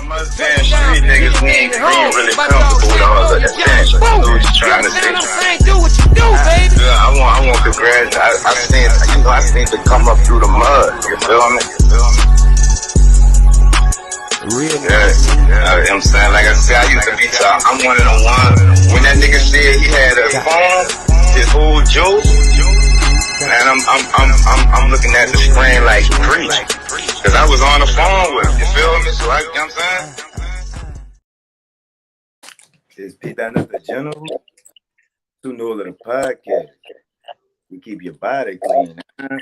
Damn, street niggas, we ain't really comfortable with all of that attention. So what you trying to say? Do what you do, baby. I want to congratulate. I seen to come up through the mud. You feel me? Real. Yeah. I'm saying, like I said, I used to be top. I'm one of the ones. When that nigga said he had a phone, his whole juice, man, I'm looking at the screen like preach. Cause I was on the phone with him. You feel me? So you know what I'm saying? It's Pete down at the general. To Nola Podcast. We keep your body clean. Huh?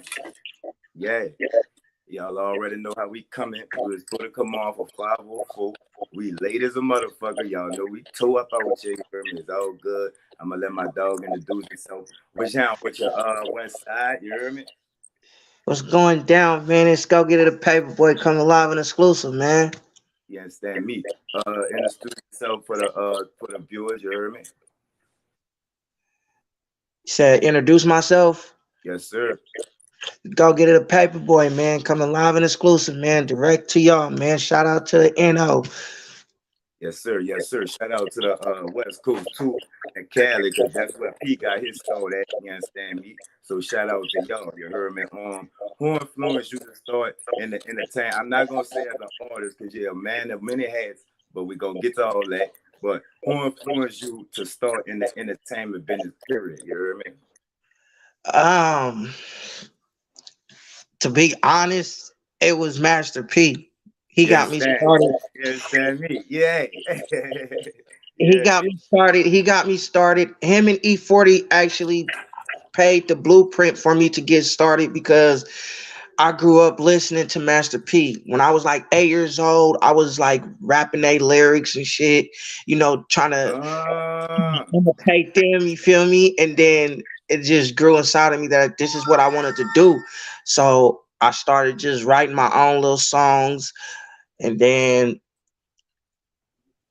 Yeah. Y'all already know how we coming. We was supposed to come off of 504. We late as a motherfucker. Y'all know we toe up out with you. It's all good. I'm gonna let my dog introduce himself. What's down with your west side? You heard me? What's going down, man? It's Go Get It a Paperboy coming live and exclusive, man. You understand me? Introduce yourself for the viewers. You heard me? You said introduce myself. Yes, sir. Go Get It a Paperboy, man. Coming live and exclusive, man. Direct to y'all, man. Shout out to the NO. Yes, sir. Yes, sir. Shout out to the West Coast too and Cali, because that's where P got his start at. You understand me? So shout out to y'all. You heard me? Who influenced you to start in the entertainment? I'm not gonna say as an artist because you're a man of many hats, but we gonna get to all that. But who influenced you to start in the entertainment business? Period. You heard me? To be honest, it was Master P. He got me started. You understand me? Yeah. He got me started. Him and E40 actually paid the blueprint for me to get started because I grew up listening to Master P. When I was like 8 years old, I was like rapping their lyrics and shit, trying to imitate them, you feel me? And then it just grew inside of me that this is what I wanted to do. So I started just writing my own little songs, and then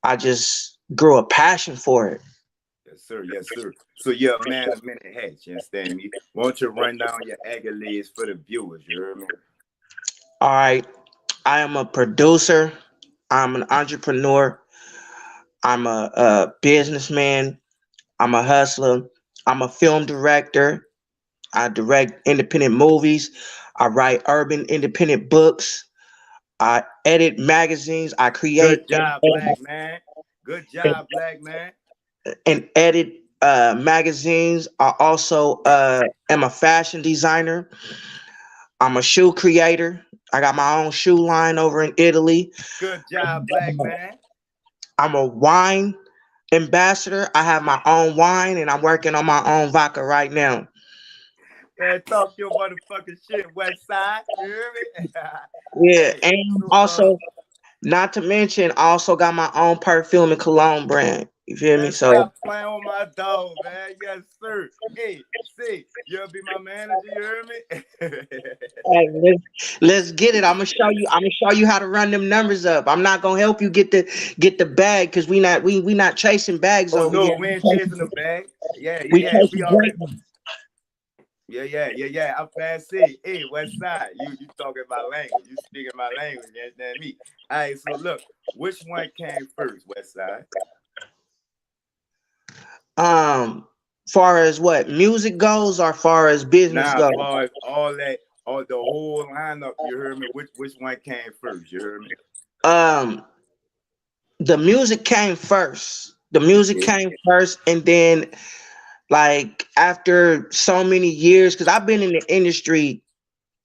I just grew a passion for it. Yes, sir. Yes, sir. So you're a man of many hats, you understand me? Why don't you run down your accolades for the viewers, you heard me? All right. I am a producer. I'm an entrepreneur. I'm a businessman. I'm a hustler. I'm a film director. I direct independent movies. I write urban independent books. I edit magazines. I create. Good job, black man. Good job, black man. And edit magazines. I also am a fashion designer. I'm a shoe creator. I got my own shoe line over in Italy. Good job, black man. I'm a wine ambassador. I have my own wine, and I'm working on my own vodka right now. Man, talk your motherfucking shit, West Side. You hear me? Yeah, and also, not to mention, I also got my own perfume and cologne brand. You feel me? So stop playing on my dog, man. Yes, sir. Hey, see, you'll be my manager. You hear me? Hey, let's get it. I'm gonna show you how to run them numbers up. I'm not gonna help you get the bag because we not chasing bags over no, here. we ain't chasing the bag. Yeah. We already. Yeah. I'm fast. Hey, West Side, you talking my language. You speaking my language. You understand me? All right, so look, which one came first, West Side? Far as what music goes, or far as business goes? Far as all that, all the whole lineup. You heard me? Which one came first? You heard me? The music came first. Came first, and then, like, after so many years, because I've been in the industry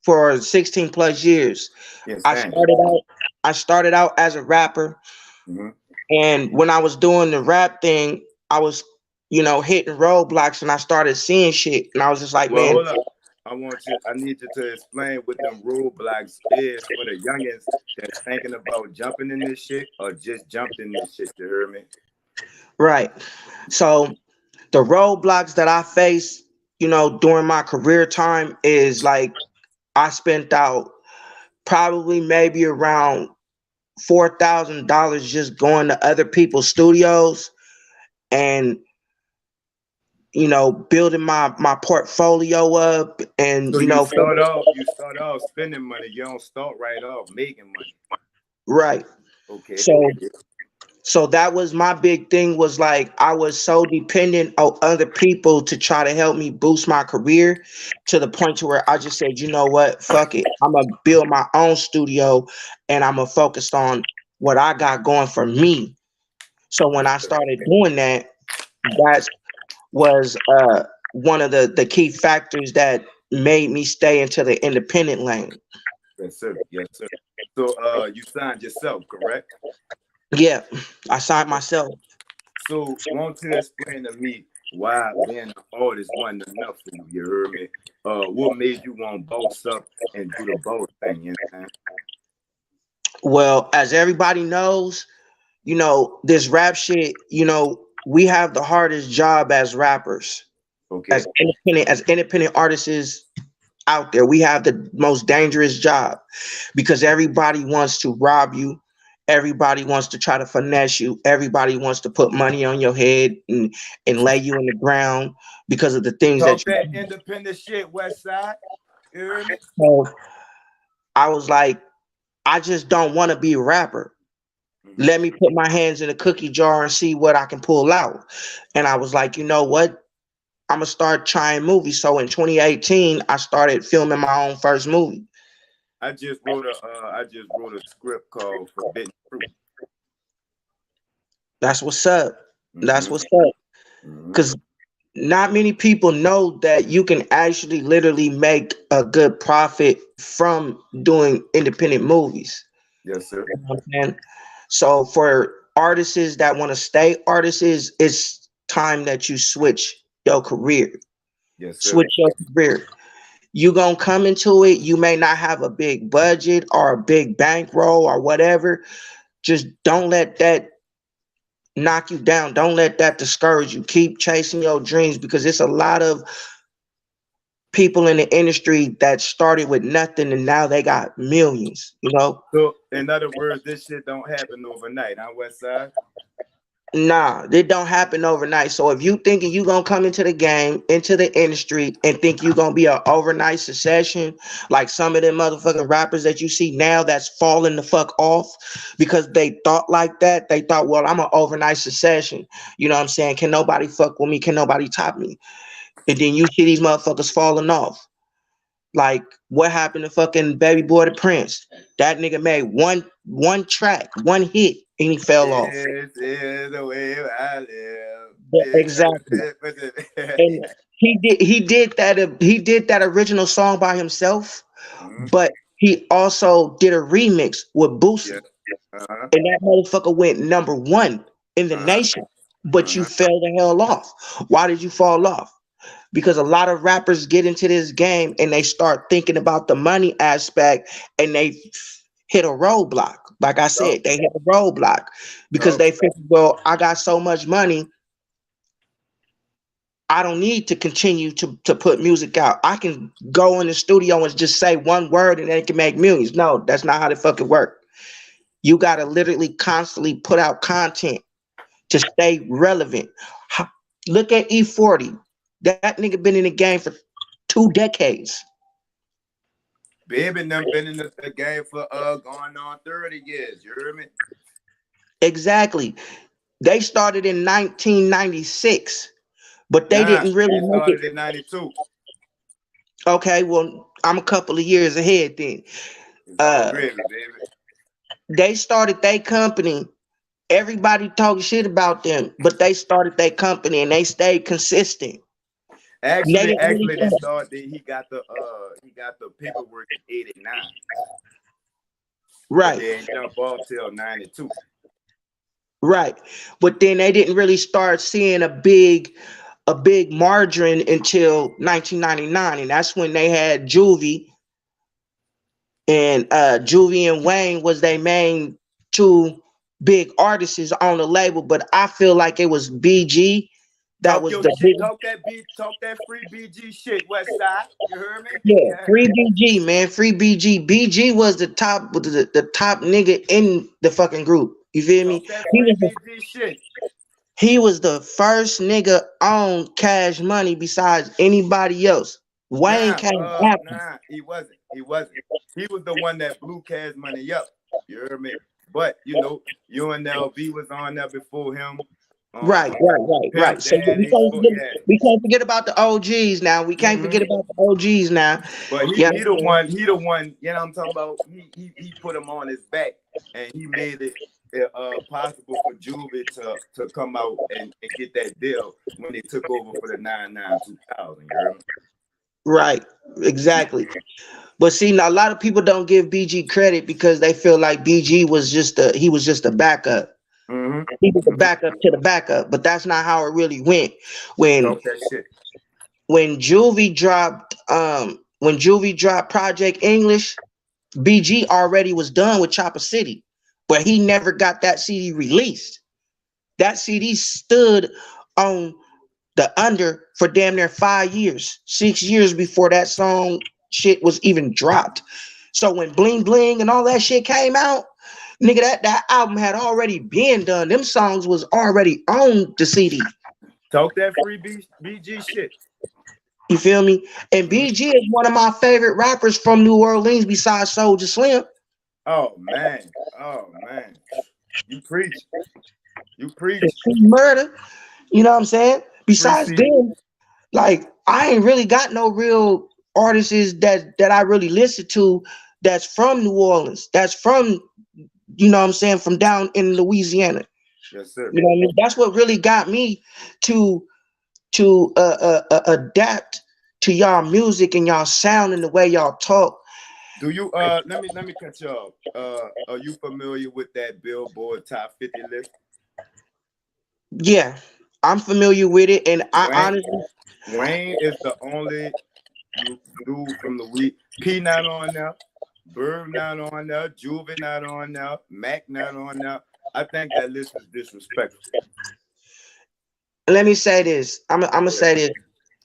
for 16 plus years. Yes, I started out as a rapper, and when I was doing the rap thing, I was, hitting roadblocks, and I started seeing shit, and I was just like, man. Hold up. I need you to explain what them roadblocks is for the youngins that's thinking about jumping in this shit or just jumped in this shit. You heard me? Right. So the roadblocks that I face, during my career time is like I spent out probably maybe around $4,000 just going to other people's studios and building my portfolio up. And so you start off spending money. You don't start right off making money. Right. Okay, So okay. so that was my big thing, was like I was so dependent on other people to try to help me boost my career, to the point to where I just said, you know what, fuck it. I'm gonna build my own studio and I'm gonna focus on what I got going for me. So when Yes, I sir. started doing that, that was one of the key factors that made me stay into the independent lane. Yes, sir. Yes, sir. So you signed yourself, correct? Yeah, I signed myself. So won't you explain to me why being an artist wasn't enough for you? You heard me? What made you want to boss up and do the boss thing, you know? Well, as everybody knows, this rap shit, we have the hardest job as rappers, Okay. as independent artists out there. We have the most dangerous job because everybody wants to rob you. Everybody wants to try to finesse you. Everybody wants to put money on your head and lay you in the ground because of the things that Talk you that do. independent shit, West Side. You heard me? So I was like, I just don't want to be a rapper. Mm-hmm. Let me put my hands in a cookie jar and see what I can pull out. And I was like, you know what? I'm gonna start trying movies. So in 2018, I started filming my own first movie. I just wrote a script called Forbidden Fruit. That's what's up. That's Mm-hmm. what's up. Mm-hmm. Because not many people know that you can actually literally make a good profit from doing independent movies. Yes, sir. You know what I'm saying? So for artists that want to stay artists, it's time that you switch your career. Yes, sir. Switch your career. You gonna come into it. You may not have a big budget or a big bankroll or whatever. Just don't let that knock you down. Don't let that discourage you. Keep chasing your dreams because it's a lot of people in the industry that started with nothing and now they got millions. So, in other words, this shit don't happen overnight, huh, West Side? Nah, it don't happen overnight. So if you thinking you gonna come into the game, into the industry, and think you gonna be an overnight succession, like some of them motherfucking rappers that you see now that's falling the fuck off because they thought like that. They thought, well, I'm an overnight succession. You know what I'm saying? Can nobody fuck with me? Can nobody top me? And then you see these motherfuckers falling off. Like what happened to fucking Baby Boy the Prince? That nigga made one track, one hit, and he fell off. This is the way I live. Yeah, exactly. And he did that original song by himself, Mhm. but he also did a remix with Yeah. Boosie, Uh-huh. and that motherfucker went number one in the Uh-huh. nation. But you Uh-huh. fell the hell off. Why did you fall off? Because a lot of rappers get into this game and they start thinking about the money aspect and they hit a roadblock. Like I Talk, said, they hit a roadblock because talk. they think, well, I got so much money, I don't need to continue to put music out. I can go in the studio and just say one word and it can make millions. No, that's not how the fucking work. You gotta literally constantly put out content to stay relevant. Look at E40. That nigga been in the game for 2 decades. Baby done been in the game for going on 30 years. You heard me? Exactly. They started in 1996, but they Nah, didn't really they make it. started in 92. Okay, well, I'm a couple of years ahead then. It's all Uh, gravy, baby. they started their company. Everybody talking shit about them, but they started their company and they stayed consistent. And they Actually, didn't really actually, they started. He got the paperwork in '89, but right, they ain't jump off till '92. right. But then they didn't really start seeing a big margin until 1999, and that's when they had Juvie, and Juvie and Wayne was their main two big artists on the label. But I feel like it was BG that Talk was your the shit. big. Talk that free BG shit, West Side. You heard me? Yeah, Yeah. free BG, man, free BG. BG was the top nigga in the fucking group. You feel me? Talk that He free was the, BG shit. he was the first nigga on Cash Money besides anybody else. Wayne came after. Nah. He wasn't. He was the one that blew Cash Money up. You heard me? But you know, UNLV was on there before him. Right. Pimp So Daddy, we can't forget about the OGs now. We can't hmm forget about the OGs now. But Yeah. he the one. You know what I'm talking about? He put him on his back, and he made it possible for Juvie to come out and get that deal when they took over for the 99-2000. You heard me? Right. Exactly. But see, now a lot of people don't give BG credit because they feel like BG was just a backup. Mm-hmm. He was the backup to the backup, but that's not how it really went. When Talk that shit. when Juvie dropped Project English, BG already was done with Chopper City, but he never got that CD released. That CD stood on the under for damn near 5 years, 6 years before that song shit was even dropped. So when Bling Bling and all that shit came out, nigga, that album had already been done. Them songs was already on the CD. Talk that free BG shit. You feel me? And Mhm. BG is one of my favorite rappers from New Orleans besides Soulja Slim. Oh man. You preach. You preach. Murder. You know what I'm saying? Besides Appreciate. them, like I ain't really got no real artists that I really listen to that's from New Orleans. That's from, you know what I'm saying, from down in Louisiana. Yes, sir. You know what I mean? That's what really got me to adapt to y'all music and y'all sound and the way y'all talk. Do you let me cut you off. Are you familiar with that Billboard Top 50 list? Yeah, I'm familiar with it, and I Wayne honestly, Wayne is the only dude from the week. P not on there, Bird not on there, Juvie not on there, Mac not on there. I think that list is disrespectful. let me say this. I'm gonna Go ahead. say this.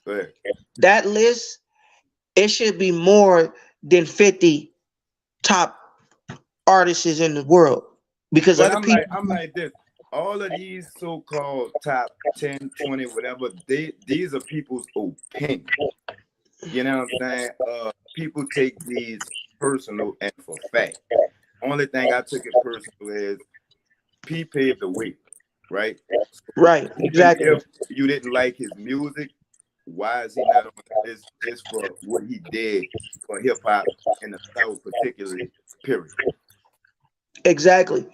Go ahead. That list, it should be more than 50 top artists in the world because But other people. I'm like this. All of these so-called top 10, 20, whatever, these are people's opinion. You know what I'm saying? People take these personal and for fact. Only thing I took it personal is P paved the way, right? So Right, even exactly. if you didn't like his music, why is he not on this just for what he did for hip hop in the South, particularly? Period. Exactly.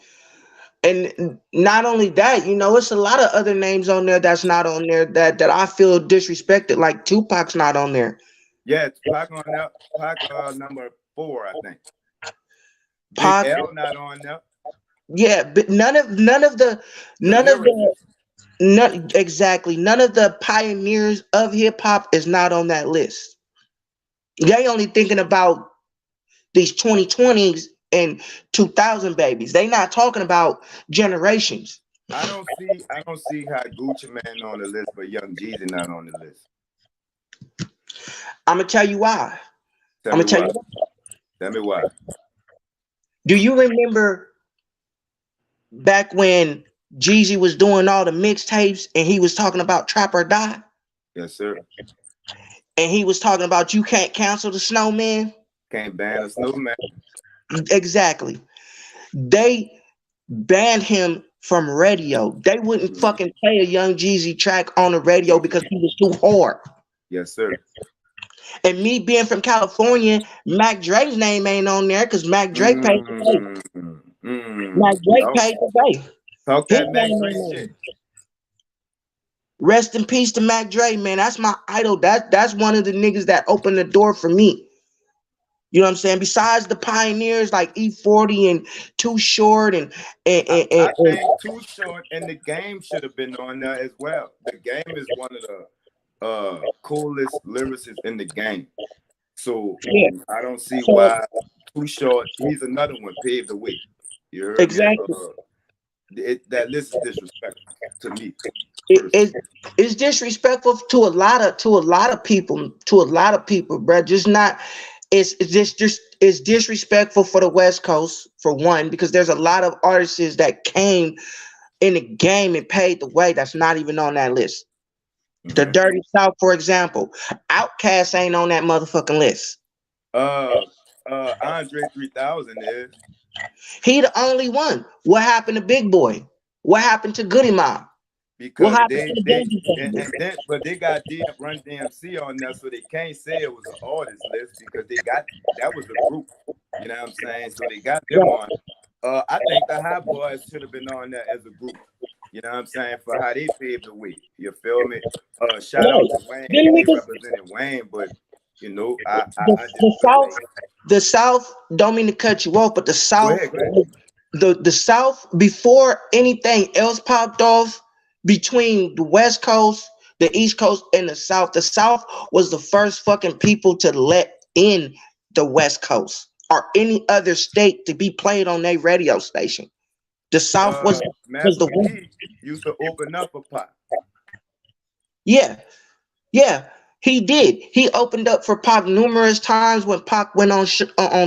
And not only that, it's a lot of other names on there that's not on there that I feel disrespected. Like Tupac's not on there. Yeah, Pac on that. Pac number 4, I think. Big Pac, L not on there. yeah, but The none of the lyricist. none exactly none of the pioneers of hip hop is not on that list. They only thinking about these 2020s and 2000 babies. They not talking about generations. I don't see how Gucci Man on the list, but Young Jeezy not on the list. I'm gonna tell you why. Tell I'm me gonna tell why. you why. Tell me why. Do you remember back when Jeezy was doing all the mixtapes and he was talking about Trap or Die? Yes, sir. And he was talking about you can't cancel the snowman? Can't ban a snowman. Exactly. They banned him from radio. They wouldn't Mhm. fucking play a Young Jeezy track on the radio because he was too hard. Yes, sir. And me being from California, Mac Dre's name ain't on there because Mac Dre paid the way. Mac Dre Talk, paid the way. talk His that Mac name Dre ain't on shit. there. Rest in peace to Mac Dre, man. That's my idol. That's one of the niggas that opened the door for me. You know what I'm saying? Besides the pioneers like E40 and Too Short I and think Too Short and the Game should have been on there as well. The Game is one of the coolest lyricists in the game. So yeah. I don't see So why Too Short. He's another one paved the way. You heard me? exactly. That list is disrespectful to me It, personally. it it's disrespectful to a lot of people, bro. Just not. It's just it's disrespectful for the West Coast for one because there's a lot of artists that came in the game and paid the way that's not even on that list. The Mm-hmm. Dirty South, for example, Outkast ain't on that motherfucking list. Uh, Andre 3000 is. He the only one. What happened to Big Boy? What happened to Goody Mob? What because happened to they the they Danger and Family? then but they got Run DMC on there, so they can't say it was an artist list because they got that was a group. You know what I'm saying? So they got them Right. on. I think the Hot Boys should have been on there as a group. You know what I'm saying? For how they paved the way. You feel me? Shout out Right. to Wayne Them because they niggas, represented Wayne, but you know, the, I just the feel South, like the South, don't mean to cut you off, but the go South, ahead, go ahead. the South, before anything else popped off between the West Coast, the East Coast, and the South was the first fucking people to let in the West Coast or any other state to be played on their radio station. The South was Master the one. P used to open up a pot. Yeah, yeah, he did. He opened up for Pac numerous times when Pac went on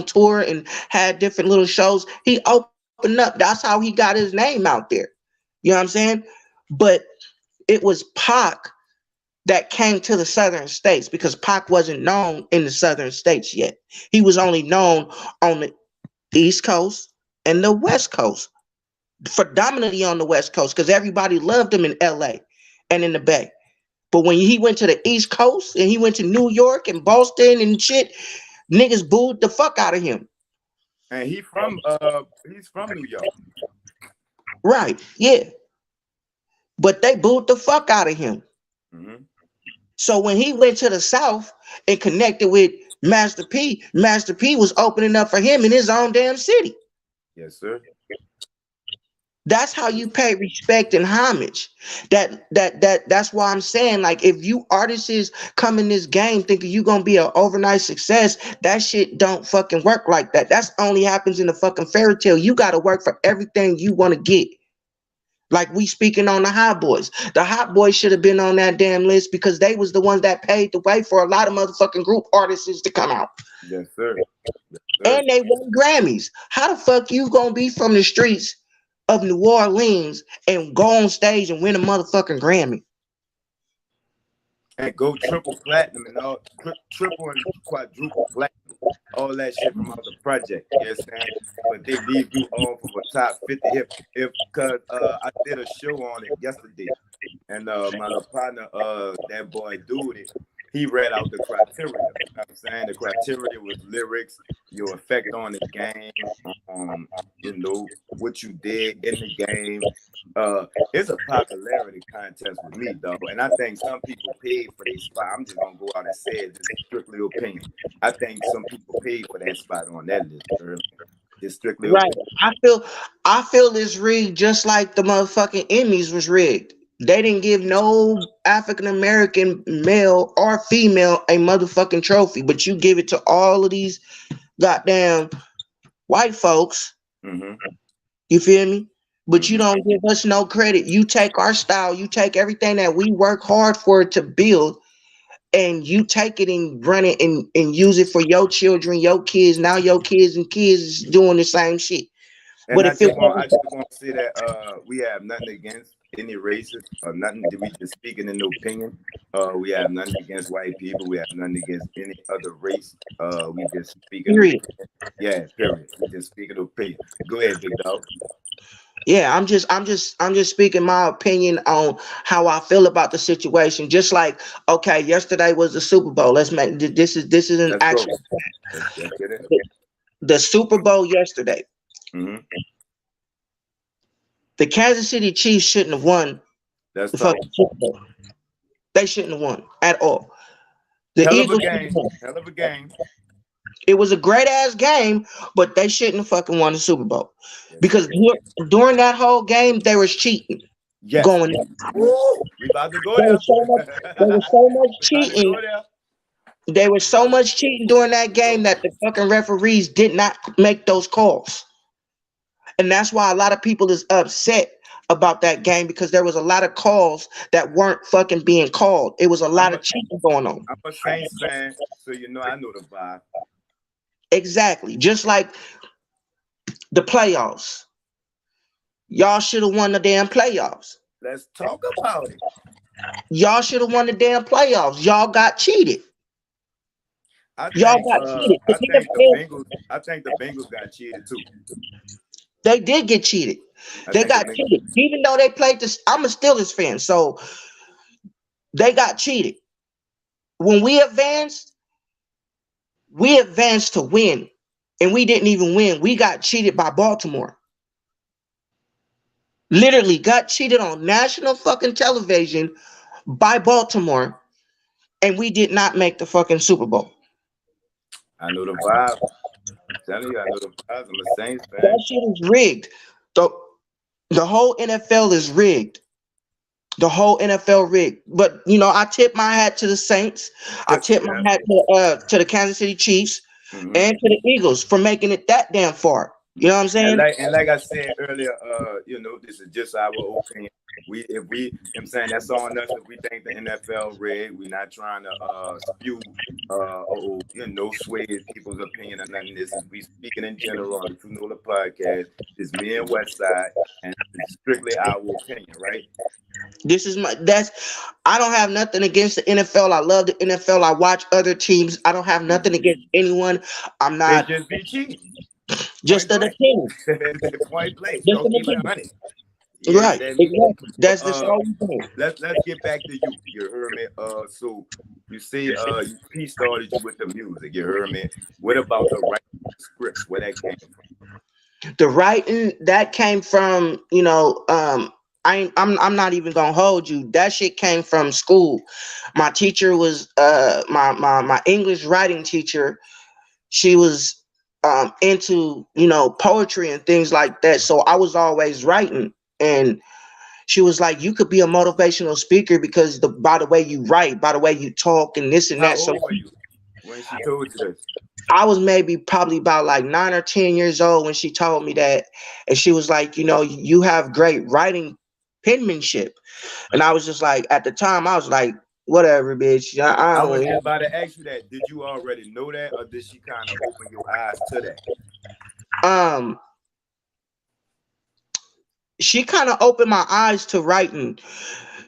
tour and had different little shows. He opened up. That's how he got his name out there. You know what I'm saying? But it was Pac that came to the southern states because Pac wasn't known in the southern states yet. He was only known on the East Coast and the West Coast, predominantly on the West Coast because everybody loved him in LA and in the Bay. But when he went to the East Coast and he went to New York and Boston and shit, niggas booed the fuck out of him. And he's from New York. Right, yeah. But they booed the fuck out of him. Mm-hmm. So when he went to the South and connected with Master P was opening up for him in his own damn city. Yes, sir. That's how you pay respect and homage. That's why I'm saying, like, if you artists come in this game thinking you gonna be an overnight success, that shit don't fucking work like that. That's only happens in the fucking fairy tale. You gotta work for everything you want to get. Like we speaking on the Hot Boys. The Hot Boys should have been on that damn list because they was the ones that paved the way for a lot of motherfucking group artists to come out. Yes, sir. Yes, sir. And they won Grammys. How the fuck you gonna be from the streets of New Orleans and go on stage and win a motherfucking Grammy? And go triple platinum and all triple and quadruple platinum. All that shit from out the project. You understand? But they leave you on from a top 50 if cause I did a show on it yesterday. And my little partner, that boy dude, he read out the criteria. You know what I'm saying? The criteria was lyrics, your effect on the game, you know, what you did in the game. It's a popularity contest with me, though. And I think some people paid for their spot. I'm just gonna go out and say it, just strictly opinion. I think some people paid for that spot on that list, girl. Just strictly Right. opinion. I feel it's rigged just like the motherfucking Emmys was rigged. They didn't give no African American male or female a motherfucking trophy, but you give it to all of these goddamn white folks. Mm-hmm. You feel me? But you Mm-hmm. don't give us no credit. You take our style, you take everything that we work hard for to build, and you take it and run it and use it for your children, your kids. Now your kids and kids is doing the same shit. And But I if it just want to say that we have nothing against any races or nothing. We just speaking in opinion. We have nothing against white people. We have nothing against any other race. We just speaking period. opinion. Yeah, period. We just speaking opinion. Go ahead, big dog. Yeah, I'm just speaking my opinion on how I feel about the situation. Just like, okay, yesterday was the Super Bowl. Let's make this is an Let's go. actual Let's get it. the Super Bowl yesterday. Mm-hmm. The Kansas City Chiefs shouldn't have won Let's the talk. fucking Super Bowl. They shouldn't have won at all. The Hell of a Eagles, game. Hell of a game. it was a great ass game, but they shouldn't have fucking won the Super Bowl Yes, because during that whole game they was cheating. yes. Going on. Woo! We about to go There there. was so much. There was so much We about to cheating. go there. There was so much cheating during that game that the fucking referees did not make those calls. And that's why a lot of people is upset about that game because there was a lot of calls that weren't fucking being called. It was a lot of cheating going on. I'm a Saints fan, so you know I know the vibe. Exactly. Just like the playoffs. Y'all should have won the damn playoffs. Let's talk about it. Y'all should have won the damn playoffs. Y'all got cheated. Y'all got cheated. The NFL, I think the Bengals got cheated too. they did get cheated. I They think the got Bengals. cheated. Even though they played this, I'm a Steelers fan, so they got cheated. When we advanced to win, and we didn't even win. We got cheated by Baltimore. Literally got cheated on national fucking television by Baltimore, and we did not make the fucking Super Bowl. I know the vibe. I'm telling you, I know the vibes. I'm a Saints fan. That shit is rigged. The the whole NFL is rigged. The whole NFL rigged. But I tip my hat to the Saints. I tip my Yeah. hat to the Kansas City Chiefs Mhm. and to the Eagles for making it that damn far. You know what I'm saying? And like I said earlier, this is just our opinion. I'm saying that's on us if we think the NFL rigged. We're not trying to spew or sway people's opinion or nothing. This is we speaking in general on the True Nola Podcast. It's me and Westside, and it's strictly our opinion, right? This is I don't have nothing against the NFL. I love the NFL. I watch other teams. I don't have nothing against anyone. I'm They not just be cheating. just of the team. Point blank. Just So of the keep it team. 100. Right. Exactly. That's the sole thing. Let's get back to you. You heard me. So you say he started you with the music. You heard me. What about the writing scripts? Where that came from? The writing that came from, I'm not even gonna hold you. That shit came from school. My teacher was my English writing teacher. She was into poetry and things like that. So I was always writing, and she was like, "You could be a motivational speaker because by the way you write, by the way you talk, and this and How that." So old were you when she told you this? I was probably about like 9 or 10 years old when she told me that, and she was like, "You have great writing penmanship," and I was just like, at the time, I was like, "Whatever, bitch." I I was don't. just about to ask you that. Did you already know that, or did she kind of open your eyes to that? She kind of opened my eyes to writing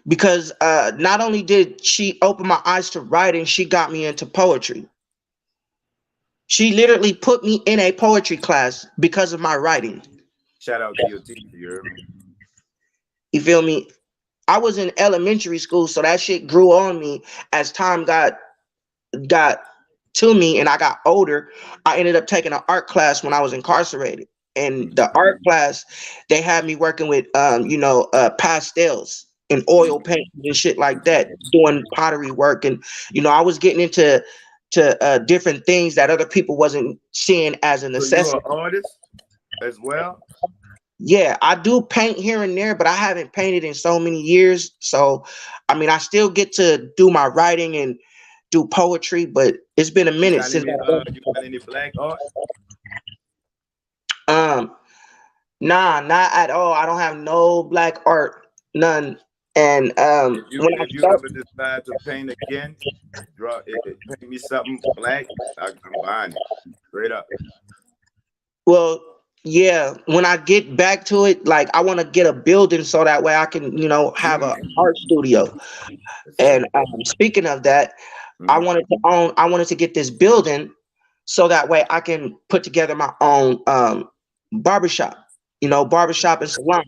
because not only did she open my eyes to writing, she got me into poetry. She literally put me in a poetry class because of my writing. Shout out to your teacher. You heard me? You feel me? I was in elementary school, so that shit grew on me as time got to me and I got older. I ended up taking an art class when I was incarcerated. And the art class, they had me working with pastels and oil paint and shit like that, doing pottery work. And I was getting into different things that other people wasn't seeing as a So you're necessity. an artist as well? Yeah, I do paint here and there, but I haven't painted in so many years. So, I mean, I still get to do my writing and do poetry, but it's been a minute since you got any black art? Nah, not at all. I don't have no black art, none. And If you ever decide to paint again, paint me something black, I'm buying it. Straight up. well, yeah, when I get back to it, like I want to get a building so that way I can, have a art studio. And speaking of that, I wanted to get this building so that way I can put together my own barbershop, barbershop and salon,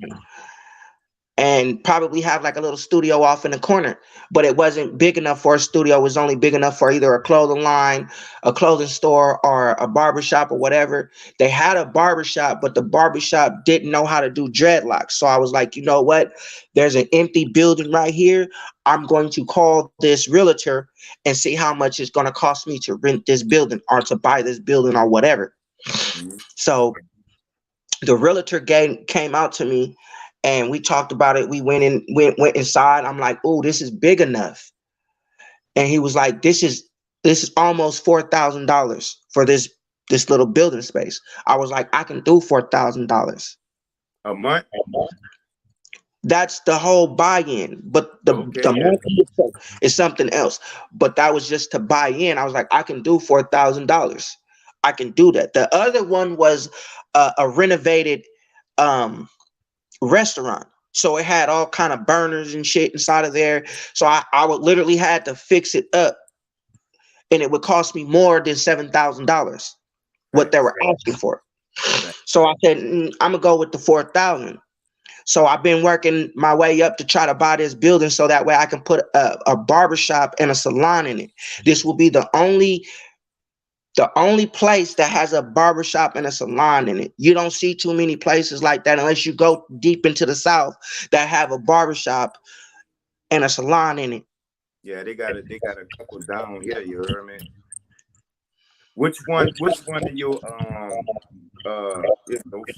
and probably have like a little studio off in the corner. But it wasn't big enough for a studio. It was only big enough for either a clothing line, a clothing store, or a barbershop or whatever. They had a barbershop, but the barbershop didn't know how to do dreadlocks. So I was like, you know what? There's an empty building right here. I'm going to call this realtor and see how much it's going to cost me to rent this building or to buy this building or whatever. So the realtor came out to me and we talked about it. We went inside. I'm like, "Oh, this is big enough." And he was like, this is almost $4,000 for this little building space. I was like, "I can do $4,000 a month." That's the whole buy-in, but the money is something else. But that was just to buy in. I was like, "I can do $4,000. I can do that." The other one was a renovated restaurant, so it had all kind of burners and shit inside of there. So I would literally had to fix it up. and it would cost me more than $7,000 what they were asking for. Right. So I said, I'm gonna go with the 4,000. So I've been working my way up to try to buy this building so that way I can put a barbershop and a salon in it. This will be the only place that has a barbershop and a salon in it. You don't see too many places like that unless you go deep into the South that have a barbershop and a salon in it. Yeah, they got a couple down here, you heard me? Which one of your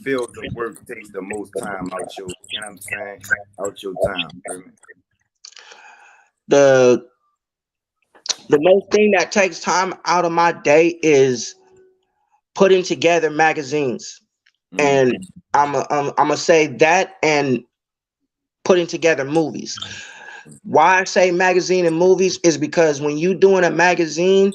fields of work takes the most time out your, you know what I'm saying? Out your time, you heard me? The the most thing that takes time out of my day is putting together magazines. Mm. And I'm gonna say that and putting together movies. Why I say magazine and movies is because when you doing a magazine,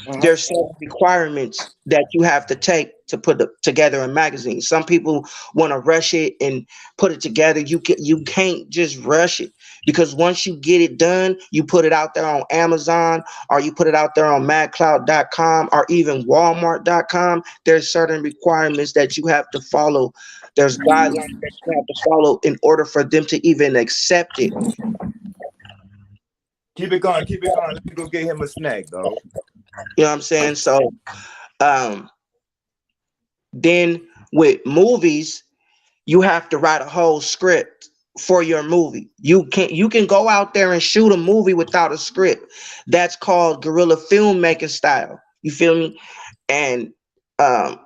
Uh-huh. there's certain requirements that you have to take to put together a magazine. Some people want to rush it and put it together. You can't just rush it, because once you get it done, you put it out there on Amazon, or you put it out there on madcloud.com, or even walmart.com. There's certain requirements that you have to follow. There's guidelines that you have to follow in order for them to even accept it. Keep it going, keep it going. Let me go get him a snack, dog. You know what I'm saying? So um then with movies, you have to write a whole script for your movie. You can go out there and shoot a movie without a script. That's called guerrilla filmmaking style. You feel me? And um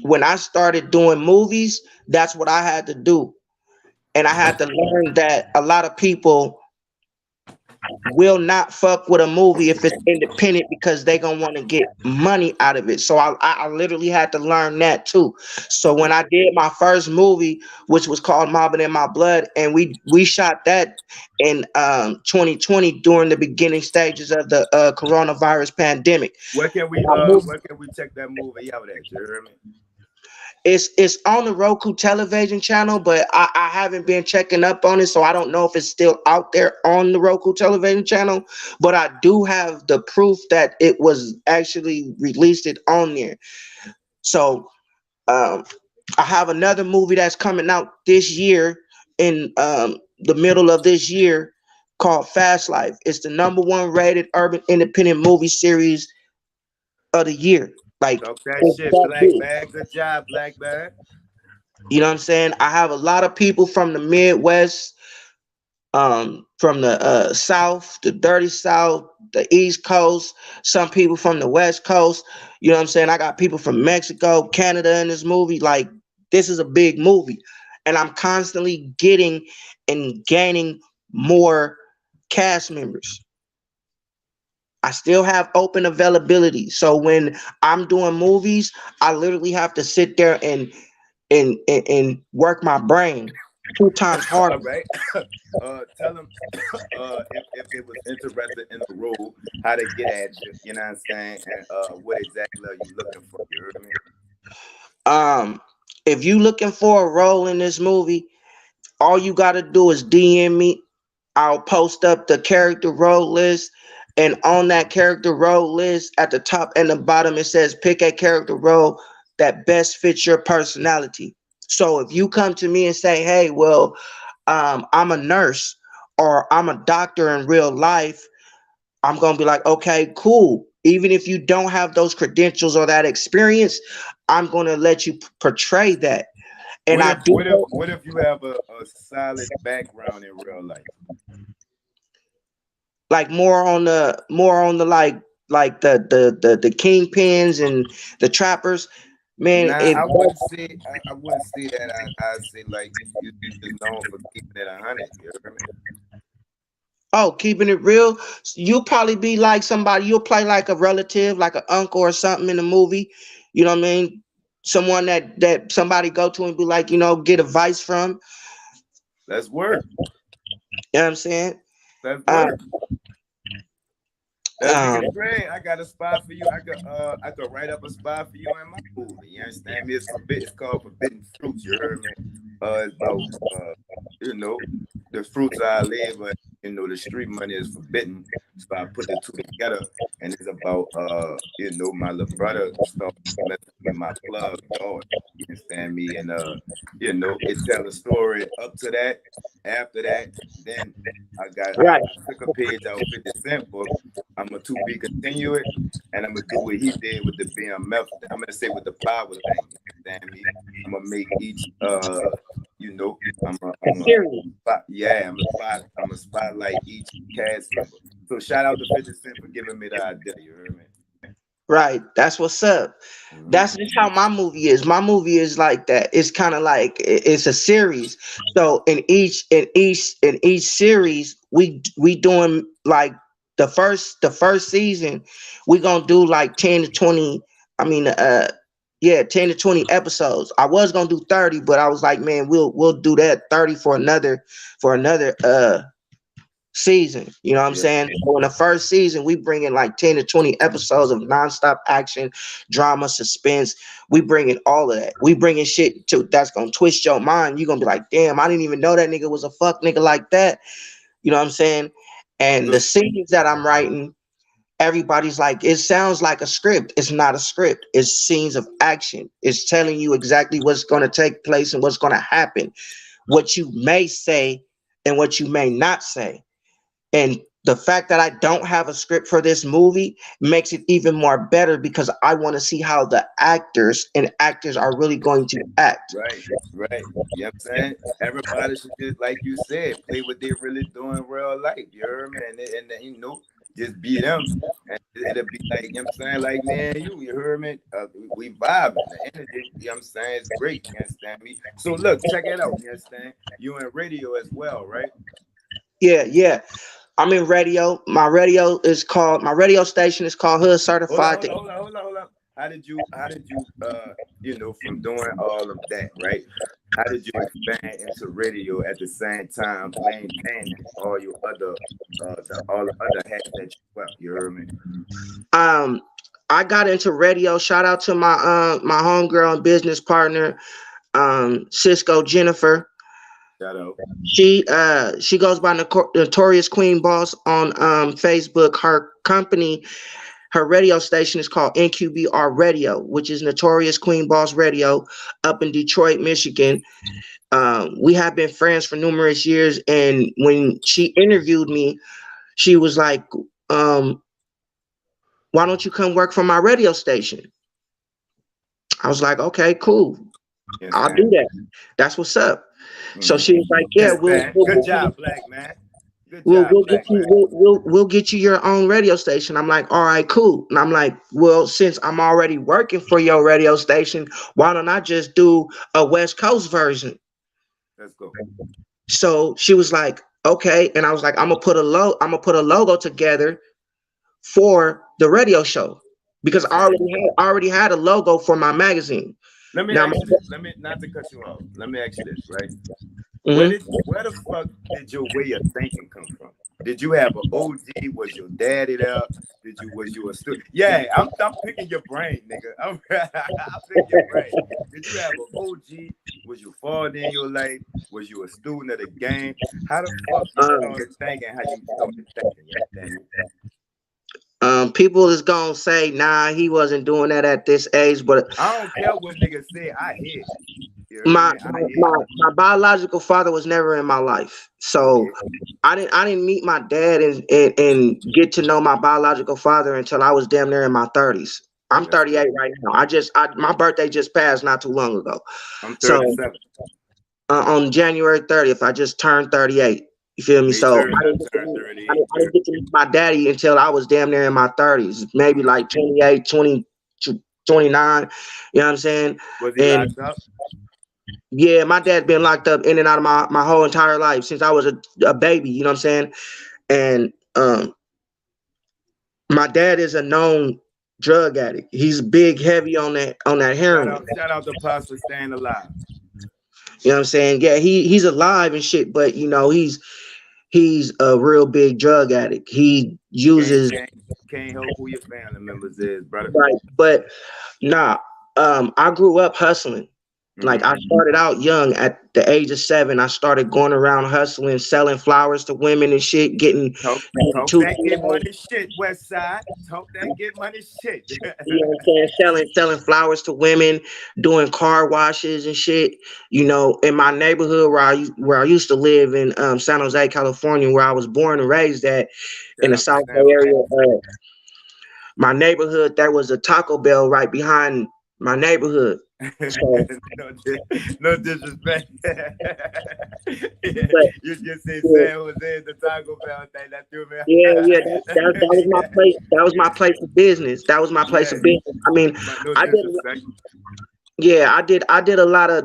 when I started doing movies, that's what I had to do. And I had to learn that a lot of people will not fuck with a movie if it's independent because they gonna want to get money out of it. So I literally had to learn that too. So when I did my first movie, which was called Mobbing in My Blood, and we shot that in 2020 during the beginning stages of the coronavirus pandemic. Where can we My movie, check that movie out at? You hear me? it's on the Roku television channel, but I haven't been checking up on it, so I don't know if it's still out there on the Roku television channel. But I do have the proof that it was actually released it on there. So um, I have another movie that's coming out this year in the middle of this year called Fast Life. It's the number one rated urban independent movie series of the year. Like, Talk that it's shit, that Black big. Bag. Good job, Black Bag. You know what I'm saying? I have a lot of people from the Midwest, from the South, the dirty South, the East Coast, some people from the West Coast. You know what I'm saying? I got people from Mexico, Canada in this movie. Like, this is a big movie. And I'm constantly getting and gaining more cast members. I still have open availability. So when I'm doing movies, I literally have to sit there and work my brain two times All harder. right. Tell them if they was interested in the role, how to get at you, you know what I'm saying? And what exactly are you looking for? You heard me? Um, if you looking for a role in this movie, all you gotta do is DM me. I'll post up the character role list, and on that character role list, at the top and the bottom, it says pick a character role that best fits your personality. So if you come to me and say, "Hey, well, I'm a nurse or I'm a doctor in real life," I'm gonna be like, "Okay, cool." Even if you don't have those credentials or that experience, I'm gonna let you portray that. And What I if do what if what if you have a solid background in real life? like more on the like the kingpins and the trappers, man. Nah, If I wouldn't say that. I'd say like you just known for keeping it 100. You heard me? oh, keeping it real, you'll probably be like somebody. You'll play like a relative, like an uncle or something in the movie. You know what I mean? Someone that somebody go to and be like, get advice from. Let's work. You know what I'm saying? Let's Um, work. That'd be um, great. I got a spot for you. I could write up a spot for you in my movie. You understand me? It's called Forbidden Fruits. You heard me? It's about you know the fruits I live, but the street money is forbidden. So I put the two together, and it's about my little brother started messing with my plug daughter. You understand me? And it tells a story up to that. After that, then I Right. took a page out 50 Cent book. I'm gonna to be continue it, and I'm gonna do what he did with the BMF. I'm gonna say with the power thing. You understand me? I'm gonna make each I'm a Serious. I'm a spotlight each cast member. So shout out to 50 Cent for giving me the idea. You heard me? Right. That's what's up. That's just how my movie is. My movie is like that. It's kind of like it's a series. So in each series, we doing like the first season, we gonna do like 10 to 20. I mean, 10 to 20 episodes. I was gonna do 30, but I was like, man, we'll do that 30 for another season. You know what I'm Yeah. saying? So in the first season, we bring in like 10 to 20 episodes of nonstop action, drama, suspense. We bring in all of that. We bring in shit that's gonna twist your mind. You're gonna be like, damn, I didn't even know that nigga was a fuck nigga like that. You know what I'm saying? And So the scenes that I'm writing, everybody's like, it sounds like a script. It's not a script. It's scenes of action. It's telling you exactly what's gonna take place and what's gonna happen, what you may say and what you may not say. And the fact that I don't have a script for this movie makes it even more better because I want to see how the actors are really going to act. right. You know what I'm saying? Everybody should just, like you said, play what they really doing in real life. You heard me? And then, just be them. And it'll be like, you know what I'm saying? Like, man, you heard me? We vibing. The energy, you know what I'm saying? It's great. You understand me? So look, check it out. You understand? You in radio as well, right? Yeah, yeah. I'm in radio. My radio station is called Hood Hold on, Certified. hold on. How did you from doing all of that, right? How did you expand into radio at the same time, maintaining all your other all the other hats that you wear? You heard me? Um, I got into radio. Shout out to my homegirl and business partner, Cisco Jennifer. Shout out. She goes by Notorious Queen Boss on Facebook. Her company, her radio station is called NQBR Radio, which is Notorious Queen Boss Radio up in Detroit, Michigan. We have been friends for numerous years, and when she interviewed me, she was like, "Why don't you come work for my radio station?" I was like, "Okay, cool, Yes, I'll man. do that. That's what's up." So she was like, "Yeah, Yes, man. Good job, black man. Good We'll, job, we'll get black you man. we'll get you your own radio station." I'm like, all right, cool. And I'm like, well, since I'm already working for your radio station, why don't I just do a West Coast version? Let's go. So she was like, okay. And I was like, I'm gonna put a logo together for the radio show because Yes, I already had a logo for my magazine. Let me Now, ask you this. Let me not to cut you off. Let me ask you this, right? mhm. Where the fuck did your way of thinking come from? Did you have an OG? Was your daddy there? Was you a student? Yeah, I'm picking your brain, nigga. I'm picking your brain. Did you have an OG? Was you father in your life? Was you a student of the game? How the fuck you started thinking? How you started thinking? You understand me? People is gonna say, nah, he wasn't doing that at this age, but I don't care what niggas say. I hear. You heard my me? I my, hear. my biological father was never in my life, so Okay. I didn't meet my dad and get to know my biological father until I was damn near in my 30s. I'm That's 38 right now. My birthday just passed not too long ago. I'm So 37. on January 30th, I just turned 38. You feel me? Me So too. I turned 38. I didn't get to meet my daddy until I was damn near in my 30s, maybe like 28, 20, 29. You know what I'm saying? Was he And locked up? yeah, my dad's been locked up in and out of my whole entire life since I was a baby, you know what I'm saying? And my dad is a known drug addict. He's big, heavy on that heroin. Shout out to Pops for staying alive. You know what I'm saying? Yeah, he's alive and shit, but you know, he's a real big drug addict. He uses Can't help who your family members is, brother. right, but nah. I grew up hustling. Like Mm-hmm. I started out young at the age of 7. I started going around hustling, selling flowers to women and shit, getting Talk two, that get money shit, West Side. Talk that get money shit. you know what I'm saying, selling flowers to women, doing car washes and shit. You know, in my neighborhood where I used to live in San Jose, California, where I was born and raised at in Shout the out to South Bay San Jose. area. My neighborhood, there was a Taco Bell right behind my neighborhood. So, no, no disrespect. but You just say yeah, San Jose, the Taco Bell thing. That threw me. yeah, that was my place. That was my place of business. That was my place Yeah, of business. I mean, but no I did. disrespect. Yeah, I did a lot of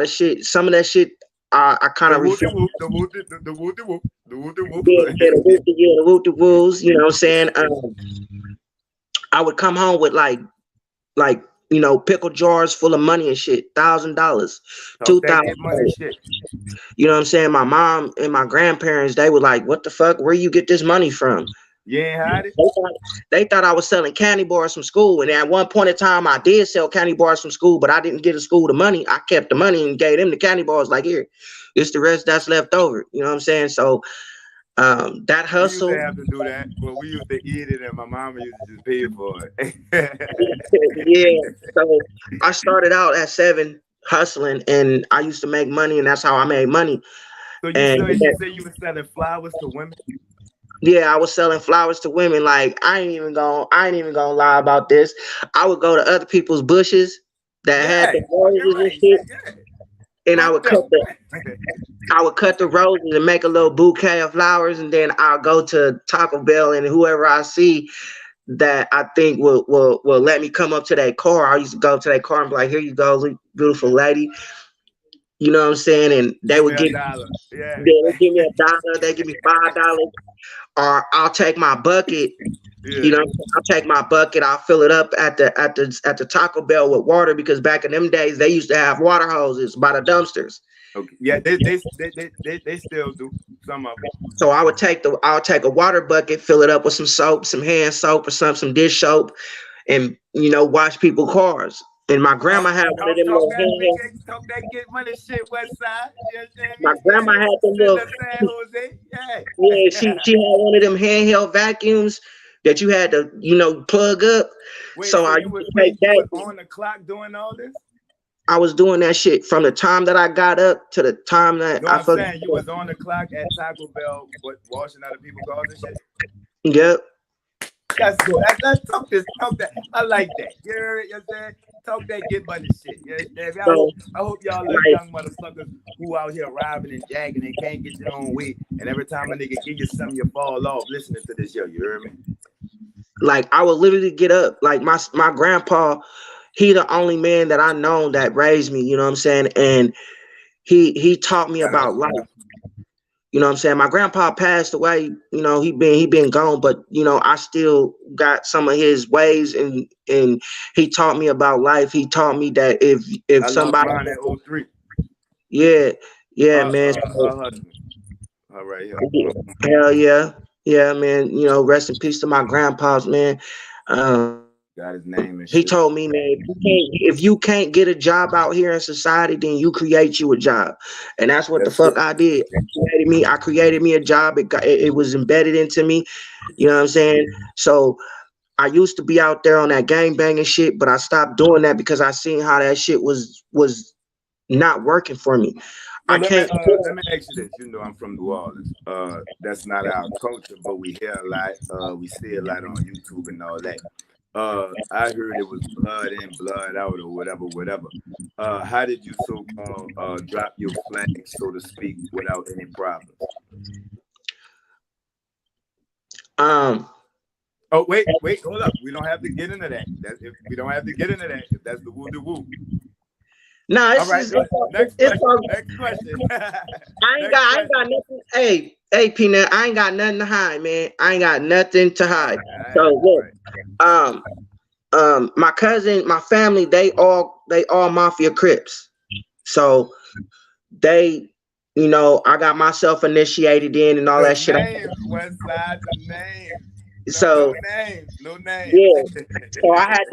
shit. Some of that shit, I kind The of whoop de reflect. whoop, the whoop the whoop de whoop, the whoop de whoop. The whoop the wolves. You know what I'm saying? I would come home with like pickle jars full of money and shit, $1,000, Talk two that thousand get money dollars. shit. You know what I'm saying? My mom and my grandparents, they were like, "What the fuck? Where you get this money from?" You ain't hide it. They thought I was selling candy bars from school, and at one point in time, I did sell candy bars from school, but I didn't give the school the money. I kept the money and gave them the candy bars. Like, here, it's the rest that's left over. You know what I'm saying? So that We used to hustle, have to do that, but we used to eat it, and my mama used to just pay for it. yeah. So I started out at 7 hustling, and I used to make money, and that's how I made money. So you And said you were selling flowers to women. yeah, I was selling flowers to women. Like I ain't even gonna lie about this. I would go to other people's bushes that had Yeah, the you fucking roses and right. shit, Yeah, and fucked up. I would cut the roses and make a little bouquet of flowers, and then I'll go to Taco Bell, and whoever I see that I think will let me come up to that car. I used to go to that car and be like, "Here you go, beautiful lady." You know what I'm saying? And Give me a dollar. Yeah, they would give me $1, they give me $5, or I'll take my bucket. You yeah. know, I'll take my bucket, I'll fill it up at the Taco Bell with water, because back in them days they used to have water hoses by the dumpsters. Okay. Yeah, they still do some of them. So I'll take a water bucket, fill it up with some soap, some hand soap or some dish soap, and wash people's cars. And my grandma had one of them little handheld. Talk that get money shit, West Side. You understand My me? grandma had them Still little. the San Jose. Yeah, Yeah. she had one of them handheld vacuums that you had to plug up. Wait, So so I used to take you was that. on the clock doing all this? I was doing that shit from the time that I got up to the time that No, I I'm fucking. saying you was on the clock at Taco Bell, what, washing other people's cars and shit. Yep. That's good. Let's talk this. Talk that. I like that. You heard it? You know what I'm saying? Talk that get money shit. You understand me? So I hope y'all little like young motherfuckers who out here robbing and jacking and can't get your own way. And every time a nigga give you something, you fall off listening to this, yo. You heard me? I would literally get up. Like my grandpa, he the only man that I known that raised me. You know what I'm saying? And he taught me Shout out about to life. him. You know what I'm saying? My grandpa passed away. He been gone, but I still got some of his ways, and he taught me about life. He taught me that if I lost somebody, mine at '03. yeah, yeah, man. Her husband. All right, here. Hell yeah, yeah, man. Rest in peace to my grandpas, man. Got his name and He shit. told me, man, if you can't get a job out here in society, then you create you a job, and that's what the That's it. fuck I did. I created me a job. It was embedded into me. You know what I'm saying? So I used to be out there on that gang banging shit, but I stopped doing that because I seen how that shit was not working for me. So I can't. let me ask you this. You know I'm from New Orleans. That's not our culture, but we hear a lot. We see a lot on YouTube and all that. I heard it was blood in, blood out, or whatever. How did you so-called drop your flag, so to speak, without any problems? Um. Oh, wait, hold up. We don't have to get into that. We don't have to get into that. If that's the woo de woo. No, All it's right. just, Next it's question. all, Next question. I ain't got nothing. Hey, Peanut, I ain't got nothing to hide, man. I ain't got nothing to hide. So look, my cousin, my family, they all mafia crips. So they, I got myself initiated in and all The that shit. name, West Side, the name. No So names, no names. yeah. So I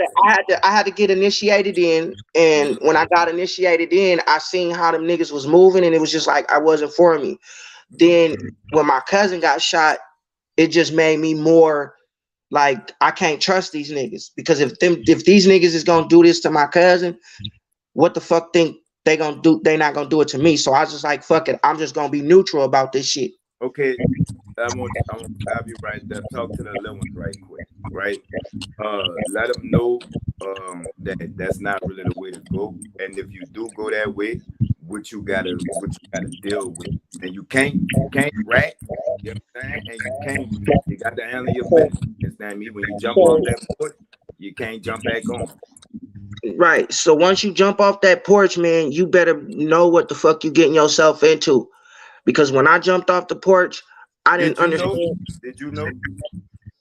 had to get initiated in, and when I got initiated in, I seen how them niggas was moving, and it was just like I wasn't for me. Then when my cousin got shot, it just made me more like I can't trust these niggas, because if these niggas is gonna do this to my cousin, what the fuck think they gonna do? They not gonna do it to me. So I was just like, fuck it, I'm just gonna be neutral about this shit. Okay, I want to stop you right there. Talk to the little ones right quick, right? Let them know that that's not really the way to go. And if you do go that way, what you gotta deal with. And you can't rat, you know what I'm saying? And you got to handle your business. You understand me? When you jump off So that board, you can't jump back on. right. So once you jump off that porch, man, you better know what the fuck you getting yourself into. Because when I jumped off the porch, I didn't Did you know? understand. Did you know?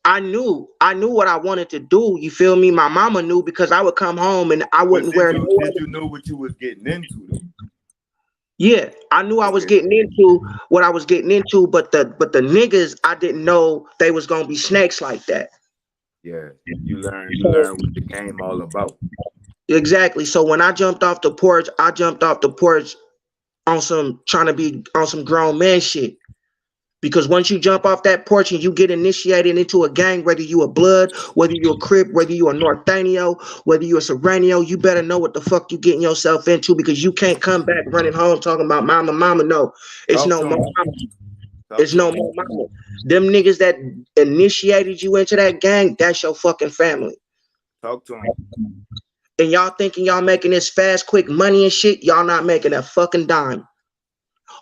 I knew what I wanted to do. You feel me? My mama knew, because I would come home and I But wouldn't wear no did other. you know what you was getting into though? Yeah, I knew I was Okay. getting into what I was getting into, but the niggas, I didn't know they was gonna be snakes like that. Yeah. You learn So what the game all about. exactly. So when I jumped off the porch, I jumped off the porch on some trying to be on some grown man shit. Because once you jump off that porch and you get initiated into a gang, whether you a blood, whether you a crip, whether you a Northanio, whether you a Serranio, you better know what the fuck you getting yourself into, because you can't come back running home talking about mama, mama. No, it's Talk no to more him. mama. Talk It's to no him. more mama. Them niggas that initiated you into that gang, that's your fucking family. Talk to him. And y'all thinking y'all making this fast, quick money and shit, y'all not making a fucking dime.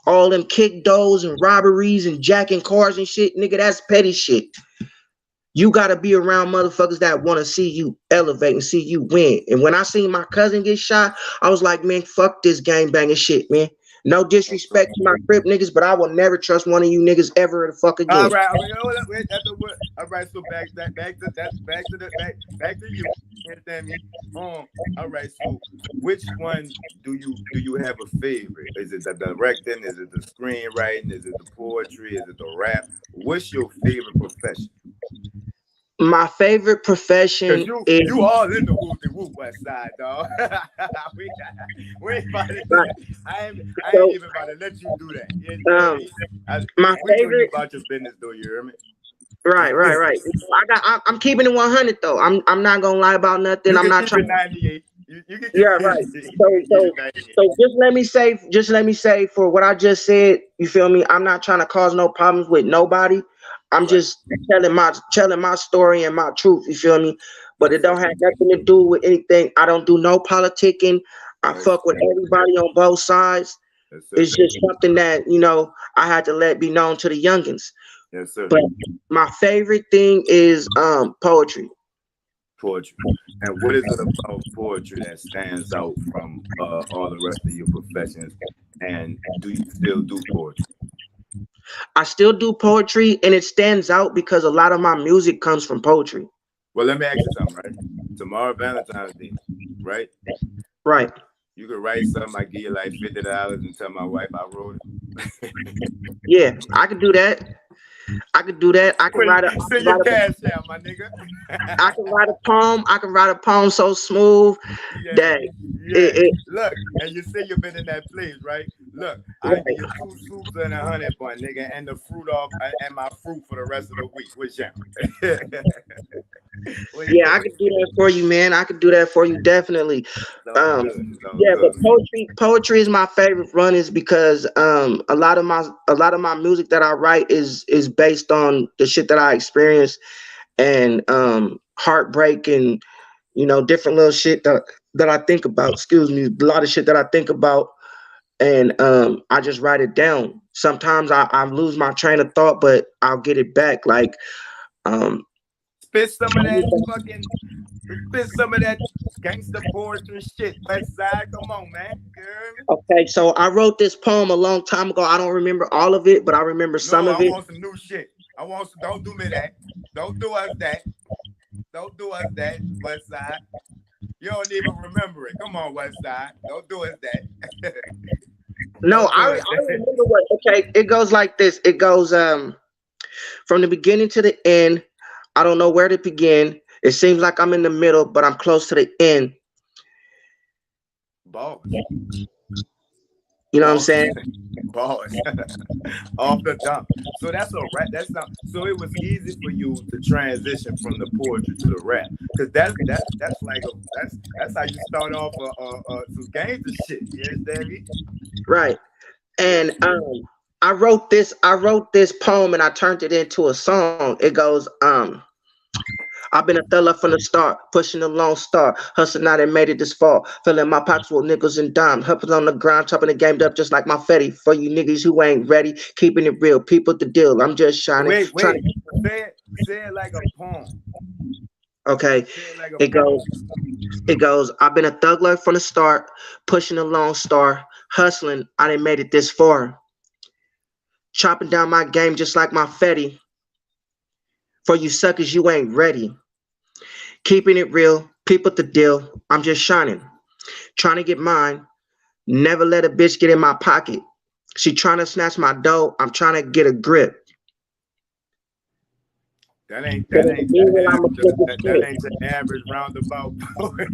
All them kick doors and robberies and jacking cars and shit, nigga, that's petty shit. You gotta be around motherfuckers that want to see you elevate and see you win. And when I seen my cousin get shot, I was like, man, fuck this gang banging shit, man. No Talk to him. disrespect to my crip niggas, but I will never trust one of you niggas ever the fuck All again. right, all right, hold up, wait, that's the word. All right, so back to you. You understand me? All right, so which one do you have a favorite? Is it the directing? Is it the screenwriting? Is it the poetry? Is it the rap? What's your favorite profession? My favorite Cause profession is you all in the whoop West Side, dog. we, we ain't about to do right. that. I ain't So even about to let you do that. You understand um me? my We know you favorite about your business though, you hear me? right. I'm keeping it 100 though. I'm not gonna lie about nothing. You I'm can not keep it trying. 98. You can Yeah, you right. can So keep so it 98. so just let me say for what I just said, you feel me? I'm not trying to cause no problems with nobody. I'm Right. just telling my story and my truth, you feel me? But Yes, it sir. don't have nothing to do with anything. I don't do no politicking. I Yes, fuck with sir. everybody on both sides. Yes, sir. It's just something that, I had to let be known to the youngins. Yes, sir. But my favorite thing is poetry. Poetry. And what is it about poetry that stands out from all the rest of your professions? And do you still do poetry? I still do poetry, and it stands out because a lot of my music comes from poetry. Well, let me ask you something, right? Tomorrow Valentine's Day, right? Right. You could write something, I give you like $50 and tell my wife I wrote it. Yeah, I could do that. I could do that. I can write a I Send can your write cash out, my nigga. I can write a poem. I can write a poem so smooth Yeah, that yeah. it Look, and you say you've been in that place, right? Look, I give you right. 2 soups and a honey bun, nigga, and the fruit off and my fruit for the rest of the week. What's jam? What you Yeah, I think? could do that for you, man. I could do that for you definitely. It's all Um good. It's all yeah, but good, man. poetry is my favorite run, is because a lot of my music that I write is based on the shit that I experienced, and heartbreak, and different little shit that I think about. Excuse me, a lot of shit that I think about, and I just write it down. Sometimes I lose my train of thought, but I'll get it back. Like um, Spit some of that fucking, spit some of that gangster poetry shit. West Side, come on, man. You hear me? okay, so I wrote this poem a long time ago. I don't remember all of it, but I remember some No, of I it. want some new shit. Don't do me that. Don't do us that. Don't do us that, West Side. You don't even remember it. Come on, West Side. Don't do us that. No, Don't do I us that. remember what. Okay, it goes like this. It goes from the beginning to the end. I don't know where to begin. It seems like I'm in the middle, but I'm close to the end. Boss. You know what I'm Boss. saying? Boss. Off the jump. So that's a rap. That's not. So it was easy for you to transition from the poetry to the rap, because that's like that's how you start off some gangster shit. You understand me? Right. Yeah. And I wrote this poem and I turned it into a song. It goes, I've been a thugger from the start, pushing the lone star, hustling out and made it this far, filling my pockets with nickels and dimes, hopping on the ground, chopping the game up just like my Fetty. For you niggas who ain't ready, keeping it real, people the deal. I'm just shining. Wait. Trying to, Say it like a poem. okay, Say it like a it poem. goes. It goes. I've been a thugger from the start, pushing the lone star, hustling. I done made it this far, chopping down my game just like my Fetty. For you suckers, you ain't ready. Keeping it real, people the deal. I'm just shining, trying to get mine. Never let a bitch get in my pocket. She trying to snatch my dough. I'm trying to get a grip. That ain't But that in the ain't meanwhile, I'ma flip the that script. ain't the average roundabout poet.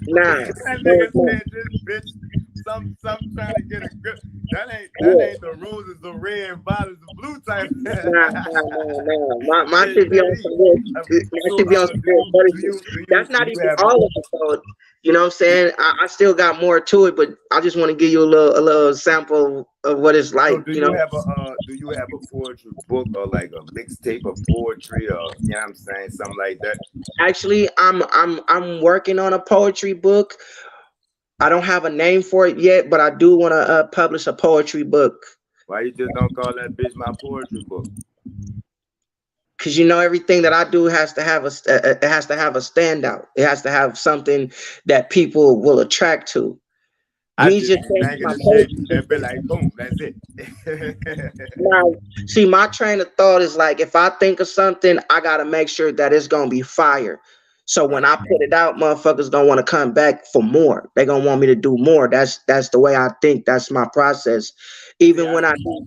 Nah, That no, nigga no. said this bitch some trying to get a good. That Yeah. ain't the roses of red and violets of blue type. Nah. My Hey, shit be on Daddy. some real. Uh, My So shit be on some real funny shit. That's not do you even have all of it, though. You know what I'm saying? I still got more to it, but I just want to give you a little sample of what it's so like. do You you know. have a poetry book or like a mixtape of poetry, or you know what I'm saying, something like that? Actually, I'm working on a poetry book. I don't have a name for it yet, but I do want to publish a poetry book. Why you just don't call that bitch my poetry book? Because you know everything that I do has to have it has to have a standout. It has to have something that people will attract to. I Me just just be saying banging my the shit poetry and be is like, boom, that's it. now. See, my train of thought is like if I think of something, I gotta make sure that it's gonna be fire. So when Right. I put it out, motherfuckers gonna want to come back for more. They gonna want me to do more. That's the way I think. That's my process. See, Even I when I see. do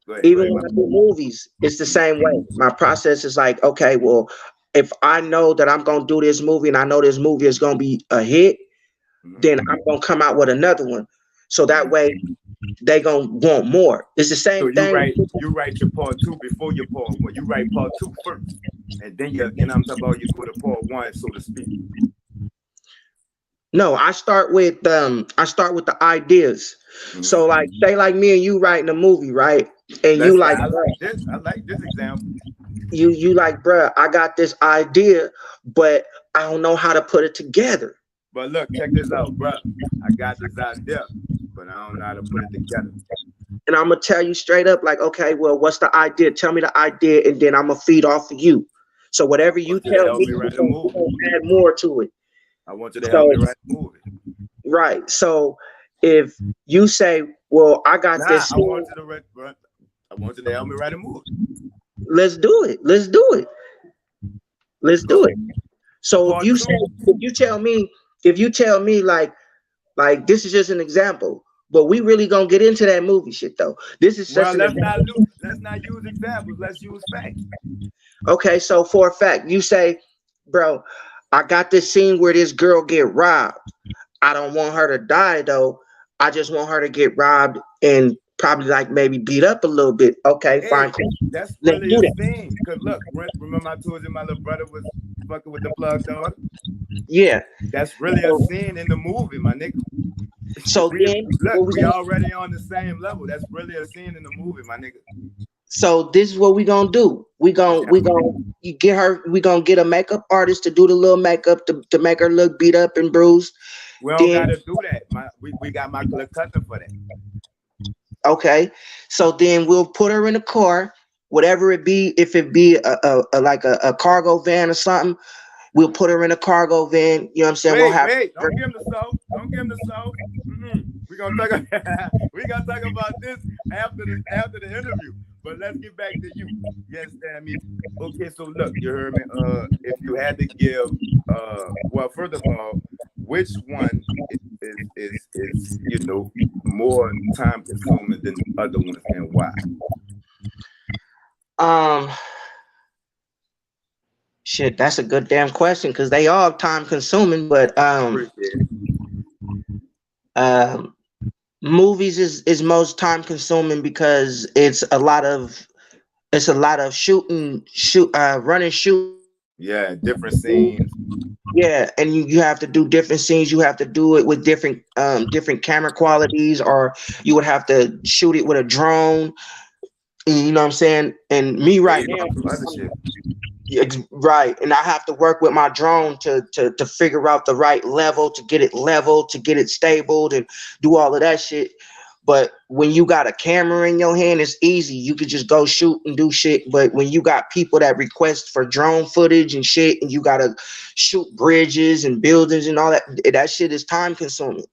Go even ahead, when I do movies, it's the same way. My process is like, okay, well, if I know that I'm gonna do this movie and I know this movie is gonna be a hit, then I'm gonna come out with another one. So that Mhm. way they gonna want more. It's the So same thing. you write your part two before your part one. You write part two first, and then you know I'm talking about, you go to part one, so to speak. No, I start with the ideas. Hmm. So like say like me and you writing a movie, right? And you Let's. like, I like bruh, this. I like this example. you like, bruh, I got this idea, but I don't know how to put it together. But look, check this out, bro. I got this idea, but I don't know how to put it together. And I'm gonna tell you straight up, like, okay, well, what's the idea? Tell me the idea, and then I'm gonna feed off of you. So I whatever you want you to tell help me, me write a we movie. gonna add more to it. I want you to help So me write a movie. right. So if you say, well, I got Nah, this I want scene, you to write. I want you to help me write a movie. let's do it. Let's do it. Let's do Cool. it. So if Part you say, two. if you tell me like this is just an example, but we really gonna get into that movie shit though. This is Well, just an example. let's not use examples. Let's use facts. Okay, so for a fact, you say, bro, I got this scene where this girl get robbed. I don't want her to die though. I just want her to get robbed and probably like maybe beat up a little bit. Okay, fine, Hey, cool. that's Let's really do a that. scene. Cause look, remember I told you my little brother was fucking with the plug dog. Yeah. That's really a So, scene in the movie, my nigga. so We then look, what we we gonna already on the same level. That's really a scene in the movie, my nigga. so this is what we gonna do. We gonna you get her. We gonna get a makeup artist to do the little makeup to make her look beat up and bruised. We don't Then gotta do that. We got my little cousin for that. okay, so then we'll put her in a car, whatever it be. If it be a like a cargo van or something, we'll put her in a cargo van. You know what I'm saying? We'll have Wait, her. don't give him the sauce. Don't give him the sauce. We gonna talk. We gonna talk about this after the interview. But let's get back to you. Yes, damn me. Okay, so look, you heard me. If you had to give, well, first of all, which one is more time consuming than the other ones, and why? Um, Shit, that's a good damn question because they all time consuming. But Appreciate it. um, movies is most time consuming because it's a lot of shooting, running, shooting. Yeah, different scenes. Yeah, and you have to do different scenes. You have to do it with different camera qualities, or you would have to shoot it with a drone. You know what I'm saying? And me Yeah, right you now, know, some other shit. right, and I have to work with my drone to figure out the right level, to get it level, to get it stabled, and do all of that shit. But when you got a camera in your hand, it's easy. You could just go shoot and do shit. But when you got people that request for drone footage and shit, and you gotta shoot bridges and buildings and all that, that shit is time consuming.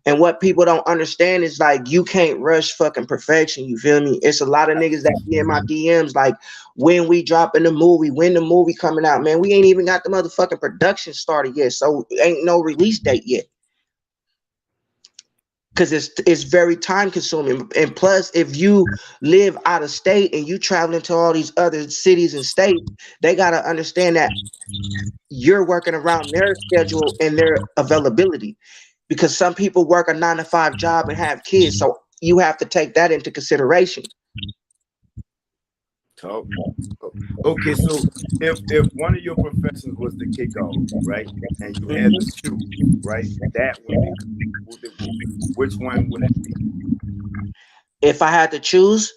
And what people don't understand is like you can't rush fucking perfection. You feel me? It's a lot of niggas that be in my DMs like when we dropping the movie, when the movie coming out, man. We ain't even got the motherfucking production started yet, so ain't no release date yet. Because it's very time consuming. And plus, if you live out of state and you traveling to all these other cities and states, they gotta understand that you're working around their schedule and their availability. Because some people work a 9 to 5 job and have kids, so you have to take that into consideration. Talk. Okay, so if one of your professions was to kick off, right, and you had to shoot, right, that would be which one would it be? If I had to choose,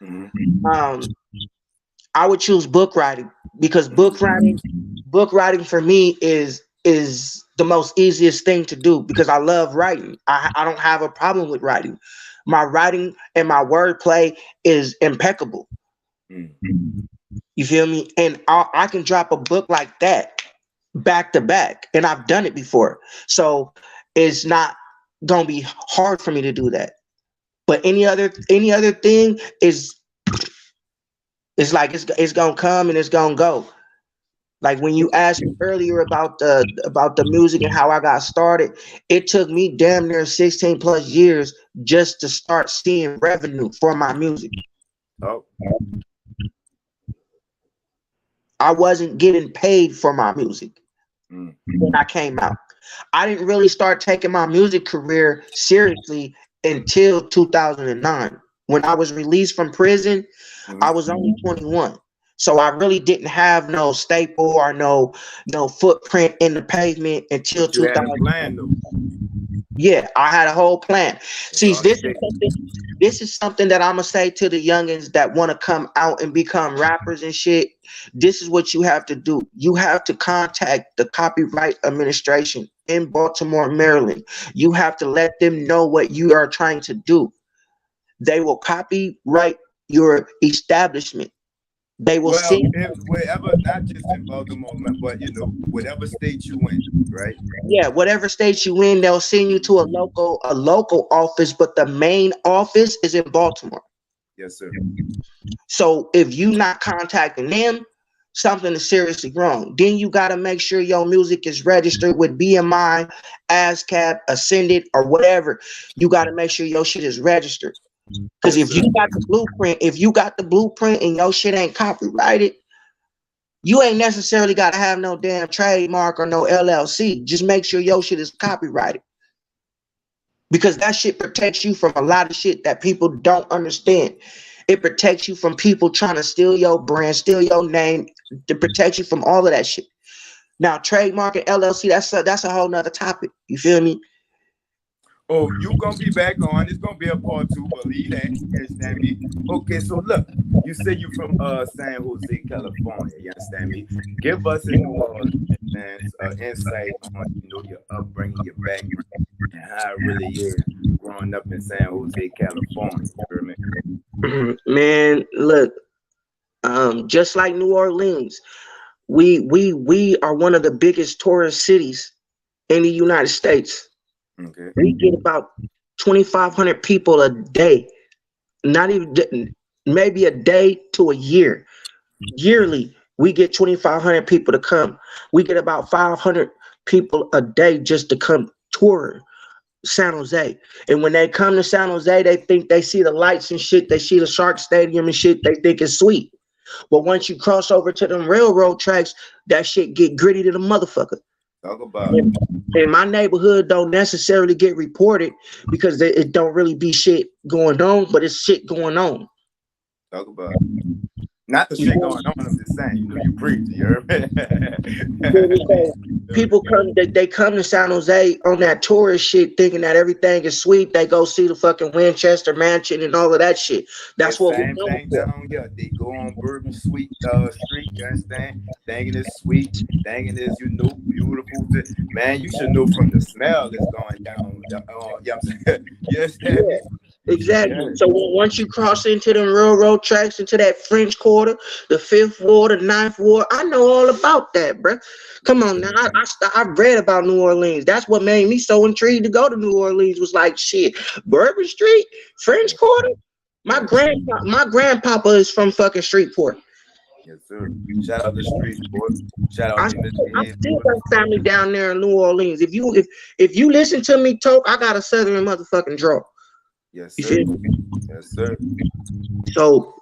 Mm-hmm. um, I would choose book writing because book writing for me is the most easiest thing to do because I love writing. I don't have a problem with writing. My writing and my wordplay is impeccable. Mm-hmm. You feel me? And I can drop a book like that back to back, and I've done it before. So it's not gonna be hard for me to do that. But any other thing is it's like it's gonna come and it's gonna go. Like when you asked me earlier about the music and how I got started, it took me damn near 16 plus years just to start seeing revenue for my music. Oh, I wasn't getting paid for my music mm, when I came out. I didn't really start taking my music career seriously until 2009. When I was released from prison, I mm-hmm. was only 21. So I really didn't have no staple or no footprint in the pavement until But you had a 2000. plan though. Yeah, I had a whole plan. That's See, all it takes. this is something that I'm gonna say to the youngins that want to come out and become rappers and shit. This is what you have to do. You have to contact the Copyright Administration in Baltimore, Maryland. You have to let them know what you are trying to do. They will copyright your establishment. They will Well, send, if wherever, not just in Baltimore, but you know, whatever state you in, right? yeah, whatever state you in, they'll send you to a local office, but the main office is in Baltimore. Yes, sir. So if you not contacting them, something is seriously wrong. Then you got to make sure your music is registered with BMI, ASCAP, Ascended, or whatever. You got to make sure your shit is registered. Because Yes, sir. if you got the blueprint and your shit ain't copyrighted, you ain't necessarily got to have no damn trademark or no LLC. Just make sure your shit is copyrighted. Because that shit protects you from a lot of shit that people don't understand. It protects you from people trying to steal your brand, steal your name. It protects you from all of that shit. Now, trademark and LLC, that's a whole nother topic. You feel me? Oh, you gonna be back on. It's gonna be a part two, believe that. You understand me? Okay, so look, you say you from San Jose, California. You understand me? Give us in New Orleans, man, insight on your upbringing, your background, and how it really is growing up in San Jose, California. You hear me? Man, look, just like New Orleans, we are one of the biggest tourist cities in the United States. Okay. We get about 2,500 people a day, not even maybe a day to a year. Yearly, we get 2,500 people to come. We get about 500 people a day just to come tour San Jose. And when they come to San Jose, they think they see the lights and shit. They see the Shark Stadium and shit. They think it's sweet. But once you cross over to them railroad tracks, that shit get gritty to the motherfucker. Talk about it. In my neighborhood don't necessarily get reported because it don't really be shit going on, but it's shit going on. Talk about it. Not the shit going on, I'm just saying, you preach, you heard me? People come, they come to San Jose on that tourist shit thinking that everything is sweet. They go see the fucking Winchester Mansion and all of that shit. That's what same thing down here. They go on Bourbon Street, you understand? Thinking it's sweet, thinking it's, beautiful. Man, you should know from the smell that's going down. Yes, yeah. Exactly. Yeah. So once you cross into the railroad tracks, into that French Quarter, the 5th Ward, the 9th Ward, I know all about that, bro. Come on now. I read about New Orleans. That's what made me so intrigued to go to New Orleans. Was like, shit, Bourbon Street, French Quarter. My grandpapa is from fucking Streetport. Yes, sir. Shout out to Streetport. Shout out to I still got family down there in New Orleans. If you listen to me talk, I got a southern motherfucking draw. Yes, sir. Yes, sir. So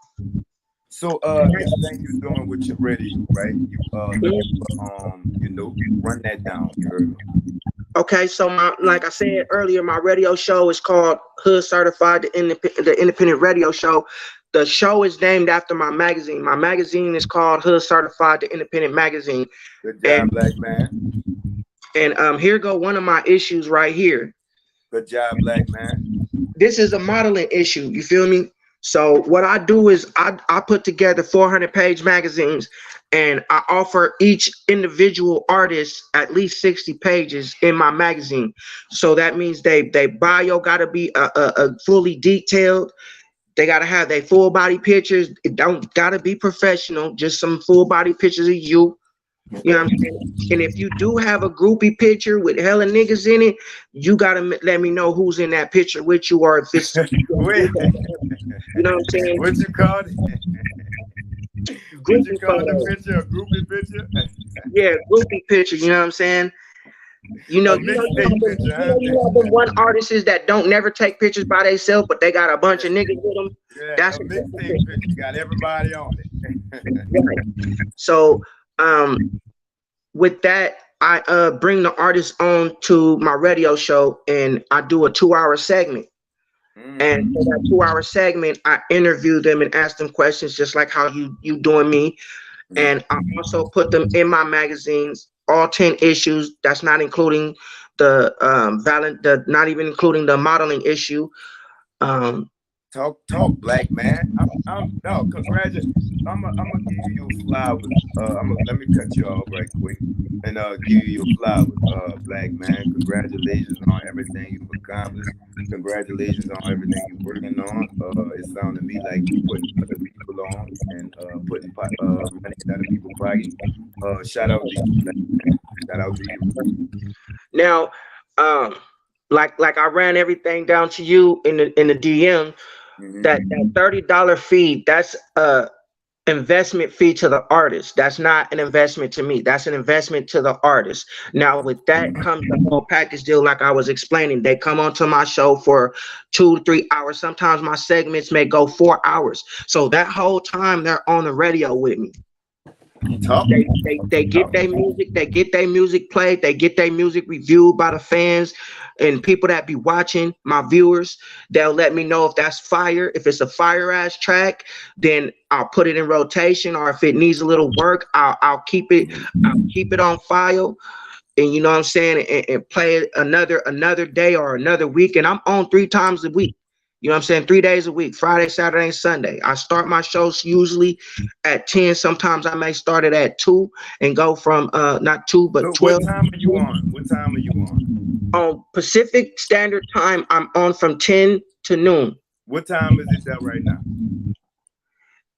everything you're doing with your radio, right? Run that down. You heard me. Okay, so like I said earlier, my radio show is called Hood Certified, the Independent Radio Show. The show is named after my magazine. My magazine is called Hood Certified, the Independent Magazine. Good job, black man. And here go one of my issues right here. Good job, black man. This is a modeling issue. You feel me? So what I do is I put together 400-page magazines, and I offer each individual artist at least 60 pages in my magazine. So that means they bio got to be a fully detailed. They got to have their full body pictures. It don't got to be professional. Just some full body pictures of you. You know what I'm saying? And if you do have a groupie picture with hella niggas in it, you gotta let me know who's in that picture with you, or if it's you know what I'm saying? What you call it? What you call the picture? A groupie picture? Yeah, groupie picture. You know what I'm saying? You know the one artist is that don't never take pictures by themselves, but they got a bunch of niggas with them. Yeah, that's a mixtape picture. You got everybody on it. Right. So with that, I bring the artist on to my radio show, and I do a 2-hour segment. And for that 2-hour segment, I interview them and ask them questions, just like how you doing me. And I also put them in my magazines, all 10 issues. That's not including not even including the modeling issue. Talk, black man. Congratulations. I'm gonna give you flowers. Let me cut you off right quick and give you flowers, black man. Congratulations on everything you've accomplished. Congratulations on everything you're working on. It sounded to me like you putting other people on and putting money in other people's pockets. Shout out to you, black man. Shout out to you. Now, like I ran everything down to you in the DM. That $30 fee, that's a investment fee to the artist. That's not an investment to me. That's an investment to the artist. Now with that comes the whole package deal, like I was explaining. They come onto my show for 2 to 3 hours. Sometimes my segments may go 4 hours. So that whole time they're on the radio with me. They get their music played, they get their music reviewed by the fans and people that be watching, my viewers. They'll let me know if that's fire. If it's a fire ass track, then I'll put it in rotation, or if it needs a little work, I'll keep it on file. And you know what I'm saying, and play it another day or another week. And I'm on 3 times a week. You know what I'm saying? 3 days a week, Friday, Saturday, and Sunday. I start my shows usually at 10. Sometimes I may start it at 2 and go from not 2, but 12. What time are you on? What time are you on? On Pacific Standard Time, I'm on from 10 to noon. What time is it that right now?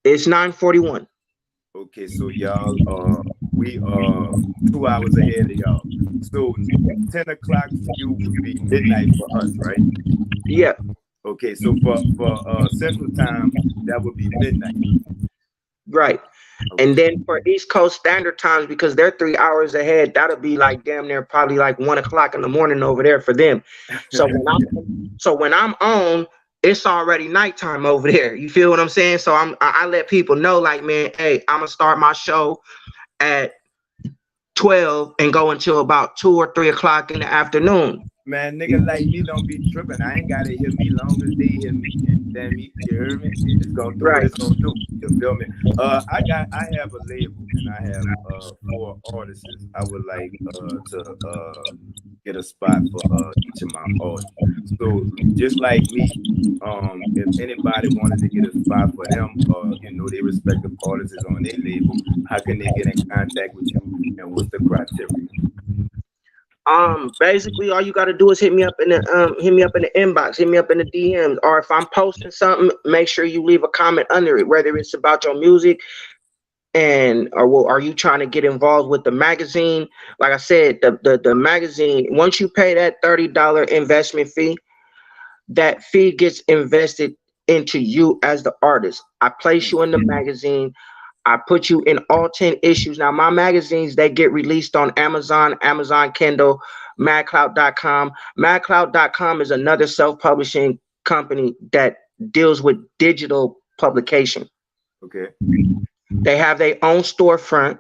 It's 9:41. Okay, so y'all, we are 2 hours ahead of y'all. So 10 o'clock for you would be midnight for us, right? Yeah. Okay, so for Central Time, that would be midnight. Right. Okay. And then for East Coast Standard Times, because they're 3 hours ahead, that'll be like damn near probably like 1 o'clock in the morning over there for them. So when I'm on, it's already nighttime over there. You feel what I'm saying? So I let people know, like, man, hey, I'm gonna start my show at 12 and go until about 2 or 3 o'clock in the afternoon. Man, nigga like me don't be tripping. I ain't gotta hear me long as they hear me. You understand me? You heard me? It's gonna do what Right. it's gonna do. You feel me? I have a label and I have 4 artists. I would like to get a spot for each of my artists. So just like me, if anybody wanted to get a spot for them, their respective artists is on their label, how can they get in contact with you and what's the criteria? Basically all you gotta do is hit me up in the inbox, hit me up in the DMs, or if I'm posting something, make sure you leave a comment under it, whether it's about your music or are you trying to get involved with the magazine. Like I said, the magazine, once you pay that $30 investment fee, that fee gets invested into you as the artist. I place you in the magazine. I put you in all 10 issues. Now, my magazines, they get released on Amazon, Amazon Kindle, madcloud.com. Madcloud.com is another self-publishing company that deals with digital publication. Okay. They have their own storefront,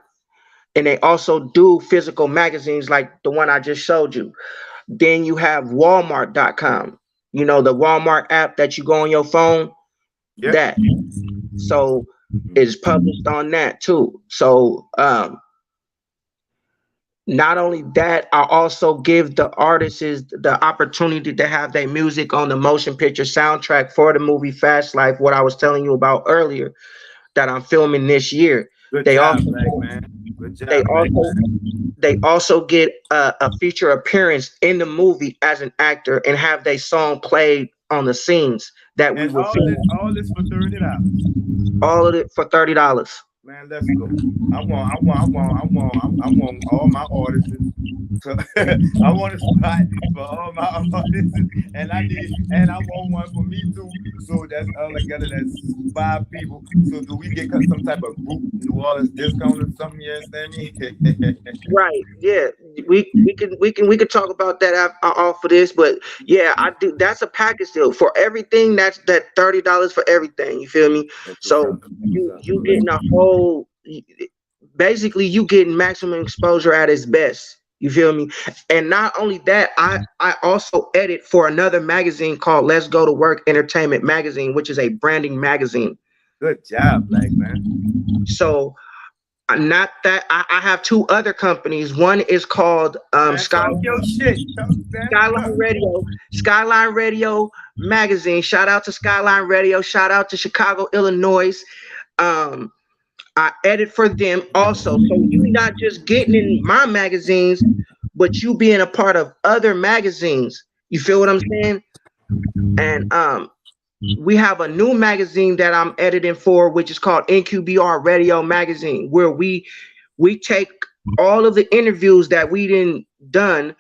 and they also do physical magazines like the one I just showed you. Then you have Walmart.com. You know, the Walmart app that you go on your phone, Yeah. that. So it's published on that too. So not only that, I also give the artists the opportunity to have their music on the motion picture soundtrack for the movie Fast Life, what I was telling you about earlier, that I'm filming this year. Good They job, also Black man. Good job, they Black also man. they also get a feature appearance in the movie as an actor and have their song played on the scenes that we And will film. all this for $30. All of it for $30. Man, let's go. I want all my artists. So I want a spot for all my artists, and I want one for me too. So that's all together. That's 5 people. So do we get some type of group New Orleans discount or something? You understand me? Right. Yeah. We can talk about that off of this, but yeah, I do. That's a package deal for everything. That's that $30 for everything. You feel me? That's what's So up. What's up. you getting a whole. Basically, you getting maximum exposure at its best. You feel me? And not only that, I also edit for another magazine called Let's Go to Work Entertainment Magazine, which is a branding magazine. Good job, Black man. So not that I have 2 other companies. One is called Man, talk your shit. Skyline Radio, Skyline Radio Magazine. Shout out to Skyline Radio. Shout out to Chicago, Illinois. Um, I edit for them also. So you not just getting in my magazines, but you being a part of other magazines. You feel what I'm saying? And we have a new magazine that I'm editing for, which is called NQBR Radio Magazine, where we take all of the interviews that we didn't done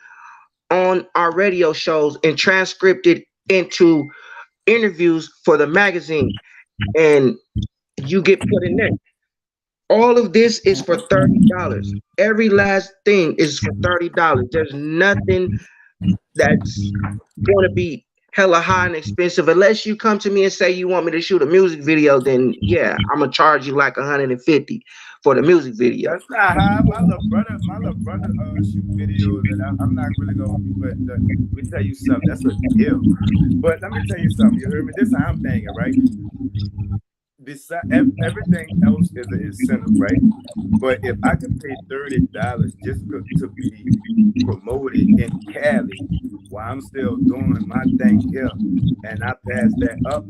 on our radio shows and transcript it into interviews for the magazine, and you get put in there. All of this is for $30. Every last thing is for $30. There's nothing that's going to be hella high and expensive unless you come to me and say you want me to shoot a music video. Then yeah, I'm gonna charge you like 150 for the music video. That's not high. My little brother shoot videos, and I'm not really gonna. But let me tell you something. That's a deal. But let me tell you something. You heard me. This is how I'm thinking, right? Besides everything else is an incentive, right? But if I could pay $30 just to be promoted in Cali while I'm still doing my thing here, and I pass that up,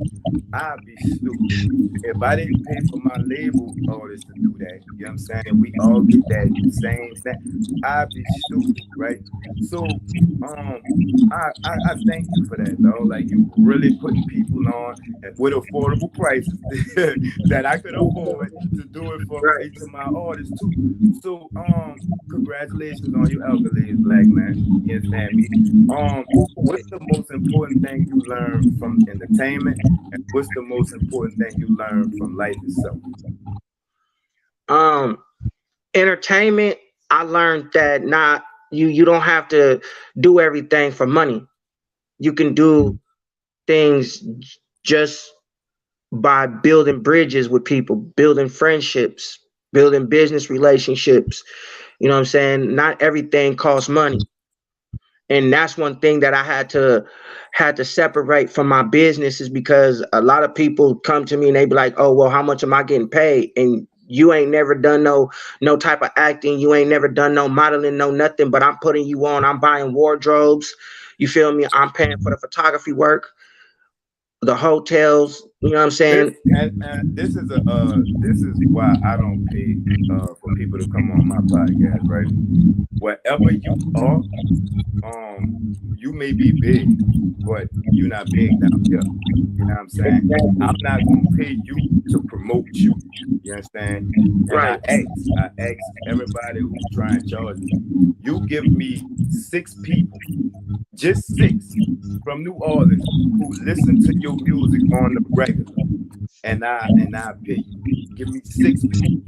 I'd be stupid. If I didn't pay for my label artists to do that, you know what I'm saying? We all get that same thing. I'd be stupid, right? So I thank you for that, though. Like, you really putting people on with affordable prices that I could afford to do it for each of my artists too. So congratulations on your accolades, Black man. You understand me? What's the most important thing you learned from entertainment, and what's the most important thing you learned from life itself? Entertainment, I learned that you don't have to do everything for money. You can do things just by building bridges with people, building friendships, building business relationships. You know what I'm saying? Not everything costs money. And that's one thing that I had to separate from my business, is because a lot of people come to me and they be like, oh, well, how much am I getting paid? And you ain't never done no type of acting, you ain't never done no modeling, no nothing, but I'm putting you on, I'm buying wardrobes, you feel me, I'm paying for the photography work, the hotels, you know what I'm saying? This is why I don't pay for people to come on my podcast, right? Wherever you are, you may be big, but you're not big down here. You know what I'm saying? I'm not gonna pay you to promote you. You understand? And Right. I ask everybody who's trying to charge me. You give me 6 people, just 6 from New Orleans who listen to your music on the regular, and I pay you. Give me 6 people.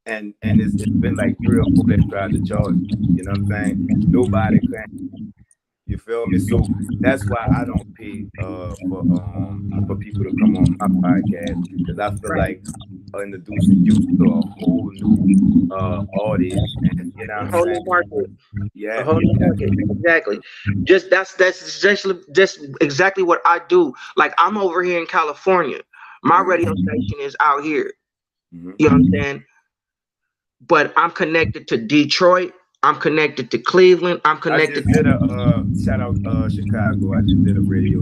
And it's been like 3 or 4 that tried to charge me. You know what I'm saying? Nobody can. You feel me? So that's why I don't pay for people to come on my podcast, because I feel like introducing you to a whole new audience, and you know what I'm Whole new saying? market. Yeah, A whole new market. Exactly. That's just exactly what I do. Like, I'm over here in California. My radio station is out here. Mhm. You know what I'm saying? But I'm connected to Detroit. I'm connected to Cleveland. I'm I connected just did to, a shout out Chicago. I just did a radio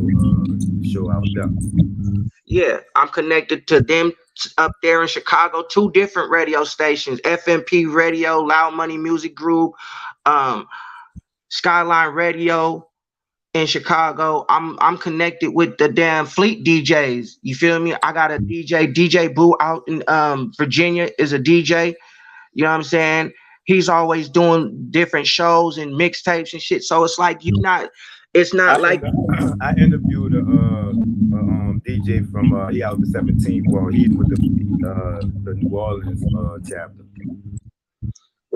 show out there. yeah, I'm connected to them up there in Chicago. 2 different radio stations: FMP Radio, Loud Money Music Group, um, Skyline Radio in Chicago. I'm connected with the damn Fleet DJs. You feel me? I got a DJ Boo out in Virginia is a DJ. You know what I'm saying? He's always doing different shows and mixtapes and shit. So it's like it's not like I interviewed a DJ from he out the 17th. Well, he's with the New Orleans chapter.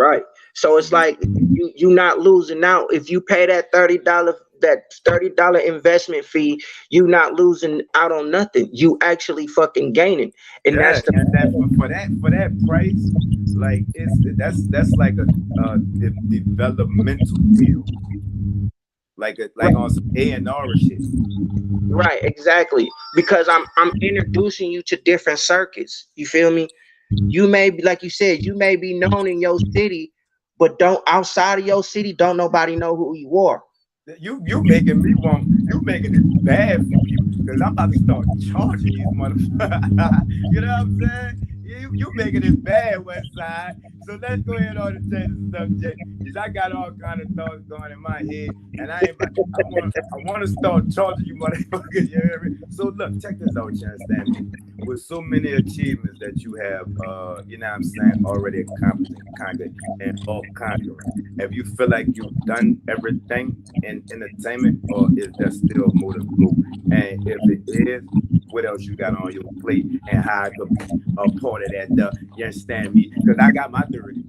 right. So it's like you not losing out if you pay that $30 investment fee. You not losing out on nothing. You actually fucking gaining, and Yeah, that's the and that for that price, like that's like a developmental deal, like on some A&R shit. right, exactly, because I'm introducing you to different circuits. You feel me? You may be, like you said, you may be known in your city, but don't outside of your city, don't nobody know who you are. You making it bad for people, because I'm about to start charging these motherfuckers. You know what I'm saying? You making it bad, West Side. So let's go ahead on and change the subject, because I got all kind of thoughts going in my head, and I want to start charging you motherfuckers. You hear me? So look, check this out, you understand me? With so many achievements that you have, you know what I'm saying, already accomplished and conquered and all conquering. If you feel like you've done everything in entertainment, or is there still more to go? And if it is, what else you got on your plate, and how I could be a part of that? You understand me? Because I got my 30.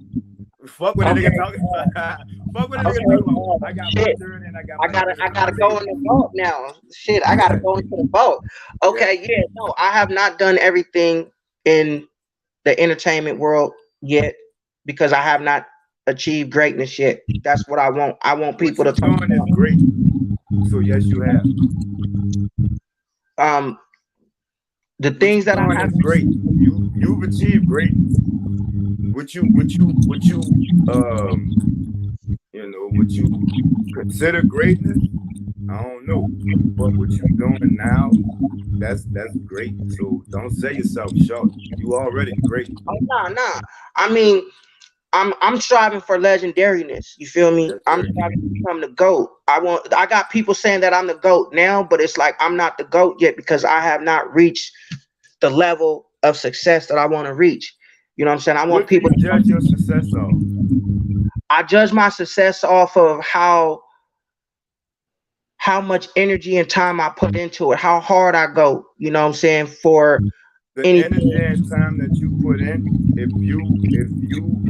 Fuck what a nigga talking about. Fuck what a nigga talking about. I got my 30 and I got my I gotta go in the vault now. Shit, I gotta go into the vault. Okay, yeah, no, I have not done everything in the entertainment world yet, because I have not achieved greatness yet. That's what I want. I want people to talk about. Is great. So yes, you have. The things that I have is great. You've achieved greatness. Would you would you consider greatness? I don't know, but what you doing now, that's great. So don't sell yourself short. You already great. Oh, nah. I mean, I'm striving for legendariness. You feel me? I'm striving to become the GOAT. I got people saying that I'm the GOAT now, but it's like I'm not the GOAT yet, because I have not reached the level of success that I want to reach. You know what I'm saying? I want people to judge your success off. I judge my success off of how much energy and time I put into it, how hard I go. You know what I'm saying? For the energy and time that you put in, if you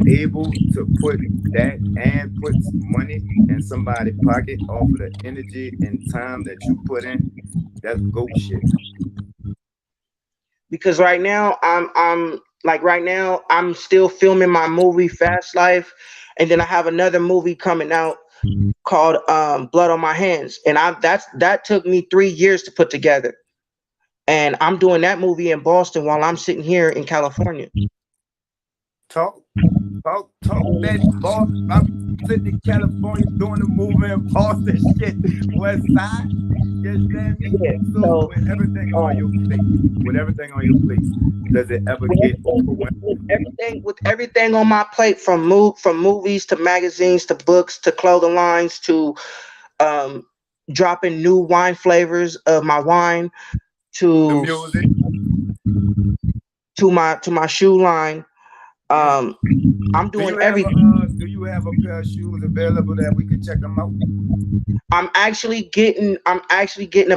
able to put that and put money in somebody's pocket off of the energy and time that you put in, That's goat shit. Because right now I'm still filming my movie Fast Life, and then I have another movie coming out called Blood on My Hands, and that took me 3 years to put together, and I'm doing that movie in Boston while I'm sitting here in California. Talk that boss. I'm sitting in California doing a movie in Boston shit. West side. You understand me? Yeah, So with everything on your plate, does it ever get overwhelming? With everything on my plate, from movies to magazines to books to clothing lines to um, dropping new wine flavors of my wine The to music. my shoe line. I'm doing everything. Do you have a pair of shoes available that we can check them out? I'm actually getting a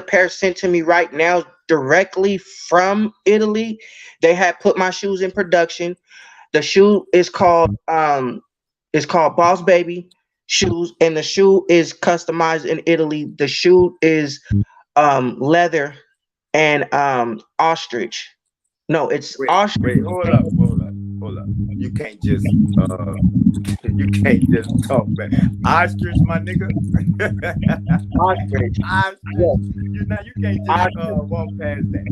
pair sent to me right now directly from Italy. They had put my shoes in production. The shoe is called Boss Baby shoes, and the shoe is customized in Italy. The shoe is leather and ostrich. No, it's ostrich. Hold up. You can't just you can't just talk, man. Ostrich, my nigga. Ostrich. Ostrich. Yes. You can't just walk past that.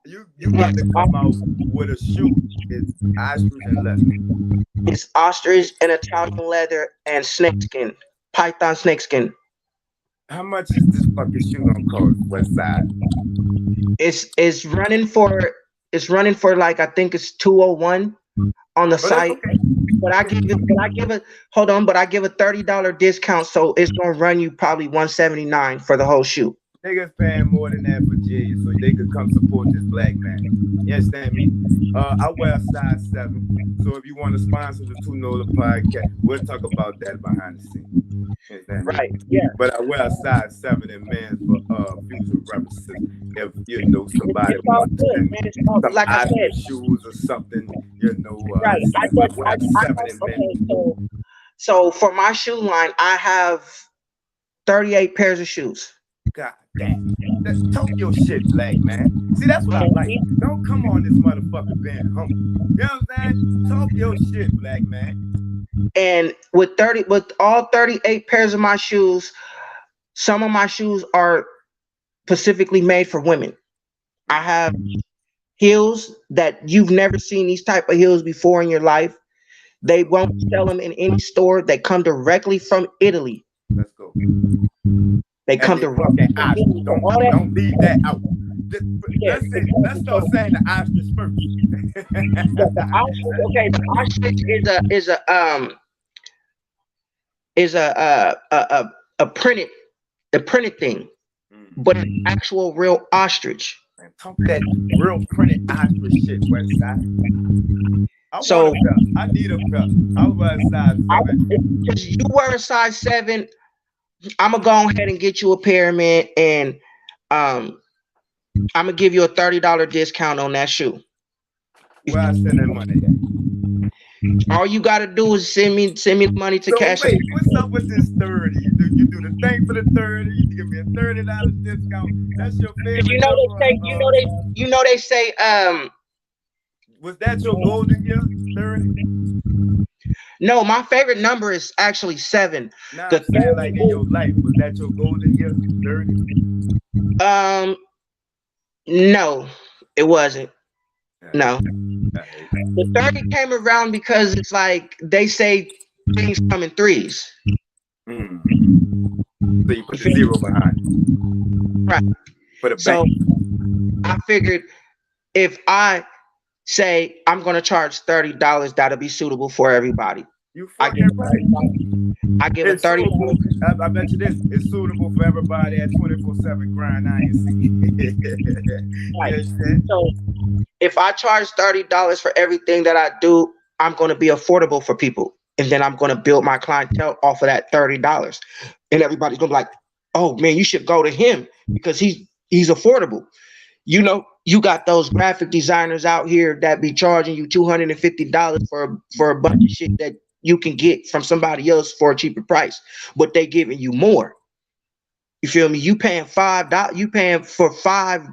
You got to come out with a shoe. It's ostrich and leather. It's ostrich and Italian leather and snakeskin, python snakeskin. How much is this fucking shoe gonna cost, West Side? It's running for like, I think it's 201 on the site. Okay. But I give a $30 discount, so it's gonna run you probably 179 for the whole shoe. Niggas paying more than that for J's so they could come support this black man. You understand me? I wear a size 7. So if you want to sponsor the Nola Podcast, we'll talk about that behind the scenes. Right, yeah. But I wear a size 7 in men for future purposes. If you know somebody wants some like I said, shoes or something, right. So for my shoe line, I have 38 pairs of shoes. God damn. Let's talk your shit, black man. See, that's what I like. Don't come on this motherfucker being humble. You know what I'm saying? Talk your shit, black man. And with all 38 pairs of my shoes, some of my shoes are specifically made for women. I have heels that you've never seen these type of heels before in your life. They won't sell them in any store. They come directly from Italy. Let's go. They come directly from Italy. Don't leave that out. Let's start saying the ostrich first. The ostrich is a printed thing, but an actual real ostrich. Man, talk that real printed ostrich shit, West Side. I need a pair. I wear a size 7. You wear a size 7. I'm gonna go ahead and get you a pair, man, and I'm gonna give you a $30 discount on that shoe. Where I send that money at? All you gotta do is send me the money to cash. Wait, what's up with this 30? You do the thing for the 30. You give me a $30 discount. That's your favorite. You know they say was that your golden year? 30? No, my favorite number is actually 7. Nah, I'm saying like in your life, was that your golden year? 30? No, it wasn't. No. The 30 came around because it's like they say things come in 3s. So you put the 0 behind it. Right. For the so bank. I figured if I say I'm gonna charge $30, that'll be suitable for everybody. You fucking right. I give it 30. I bet you this is suitable for everybody at 24/7 grind. I ain't seen. Right. So if I charge $30 for everything that I do, I'm gonna be affordable for people, and then I'm gonna build my clientele off of that $30, and everybody's gonna be like, "Oh man, you should go to him because he's affordable." You know, you got those graphic designers out here that be charging you $250 for a bunch of shit that you can get from somebody else for a cheaper price, but they giving you more. You feel me? You paying $5. You paying for 5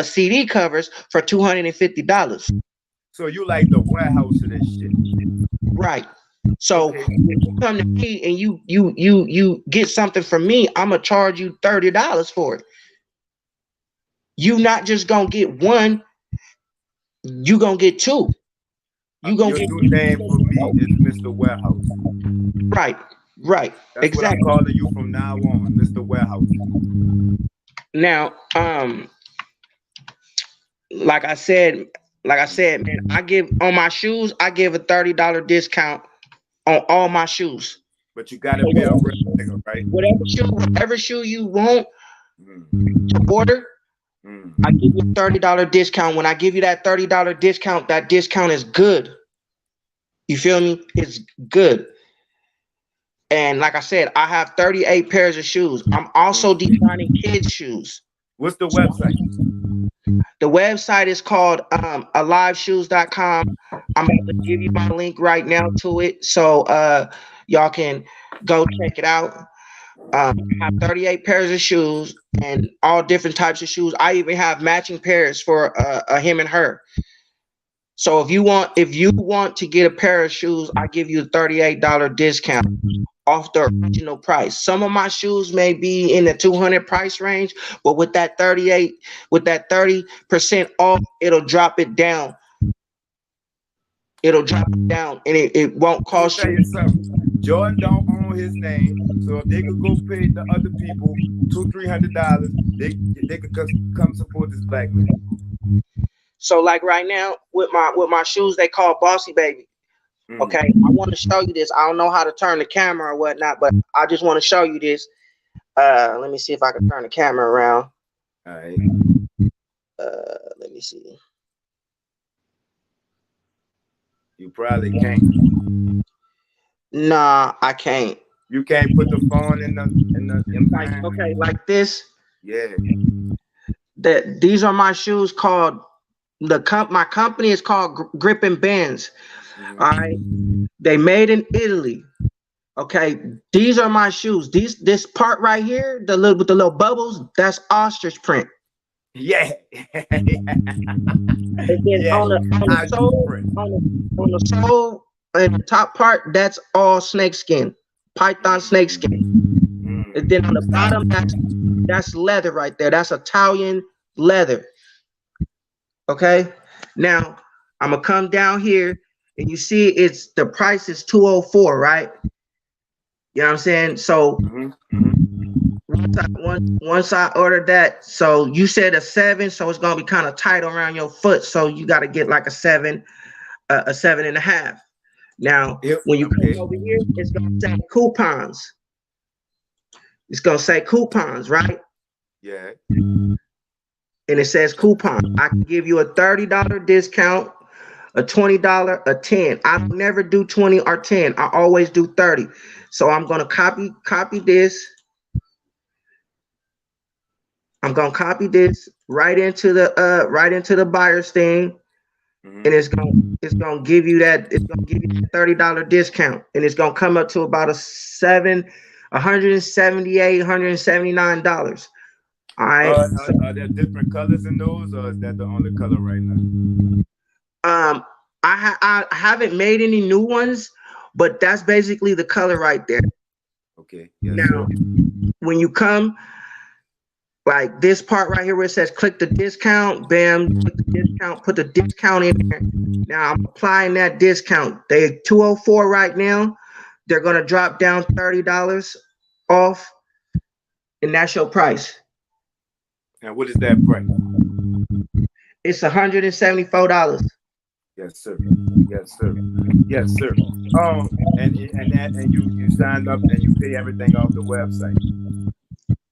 CD covers for $250. So you like the warehouse of this shit. Right. So Okay. when you come to me and you get something from me, I'm gonna charge you $30 for it. You not just gonna get one, you gonna get two. You gonna Your get new name for me is Mr. Warehouse. right, right, That's exactly. what I'm calling you from now on, Mr. Warehouse. Now, like I said, man, I give on my shoes, I give a $30 discount on all my shoes. But you gotta be a real nigga, right? Whatever shoe you want Mm. to order, Mm. I give you a $30 discount. When I give you that $30 discount, that discount is good. You feel me? It's good. And like I said, I have 38 pairs of shoes. I'm also designing kids' shoes. What's the website? The website is called aliveshoes.com. I'm about to give you my link right now to it, so y'all can go check it out. I have 38 pairs of shoes and all different types of shoes. I even have matching pairs for a him and her. So if you want to get a pair of shoes, I give you a $38 discount off the original price. Some of my shoes may be in the 200 price range, but with that 30% off, it'll drop it down. It'll drop it down, and it won't cost Let me you. tell you something. Jordan don't own his name, so if they could go pay the other people $200-300, they could come support this black man. So like right now with my shoes, they call Bossy Baby. Okay, I want to show you this. I don't know how to turn the camera or whatnot, but I just want to show you this. Let me see if I can turn the camera around. All right. Let me see. You probably can't. Nah, I can't. You can't put the phone in the Okay, like this. Yeah. These are my shoes called my company is called Grip and Bands. Mm-hmm. All right. They made in Italy. Okay. These are my shoes. This part right here, with the little bubbles, that's ostrich print. Yeah. And then on the sole and the top part, that's all snakeskin, python snakeskin. And then on the bottom, that's leather right there. That's Italian leather. Okay. Now I'm gonna come down here, and you see the price is $204, right? You know what I'm saying? So once I ordered that, so you said a 7, so it's gonna be kind of tight around your foot. So you got to get like a 7, a 7.5. Now, when you come over here, it's gonna say coupons. It's gonna say coupons, right? Yeah. And it says coupon. I can give you a $30 discount, a $20, a 10. I never do 20 or 10. I always do 30. So I'm gonna copy this. I'm gonna copy this right into the buyer's thing, and it's gonna give you that $30 discount, and it's gonna come up to about $178, $179. All right. Are there different colors in those, or is that the only color right now? I haven't made any new ones, but that's basically the color right there. Okay. Yes, now, when you come, like this part right here where it says click the discount, bam, click the discount, put the discount in there. Now I'm applying that discount. They're $204 right now. They're gonna drop down $30 off, and that's your price. And what is that price? It's $174. Yes, sir. Yes, sir. Yes, sir. And you signed up and you pay everything off the website.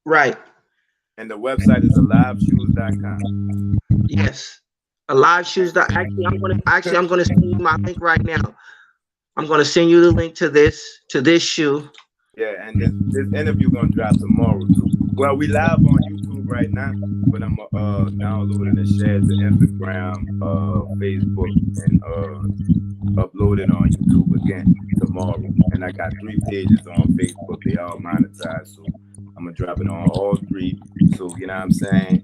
Right. And the website is aliveshoes.com. Yes. Aliveshoes.com. Actually, I'm gonna send you my link right now. I'm gonna send you the link to this shoe. Yeah, and this interview gonna drop tomorrow too. Well, we live on YouTube right now, but I'm downloading and share to Instagram, Facebook, and upload it on YouTube again tomorrow. And I got 3 pages on Facebook. They all monetized, so I'm I'm gonna drop it on all three. So you know what I'm saying?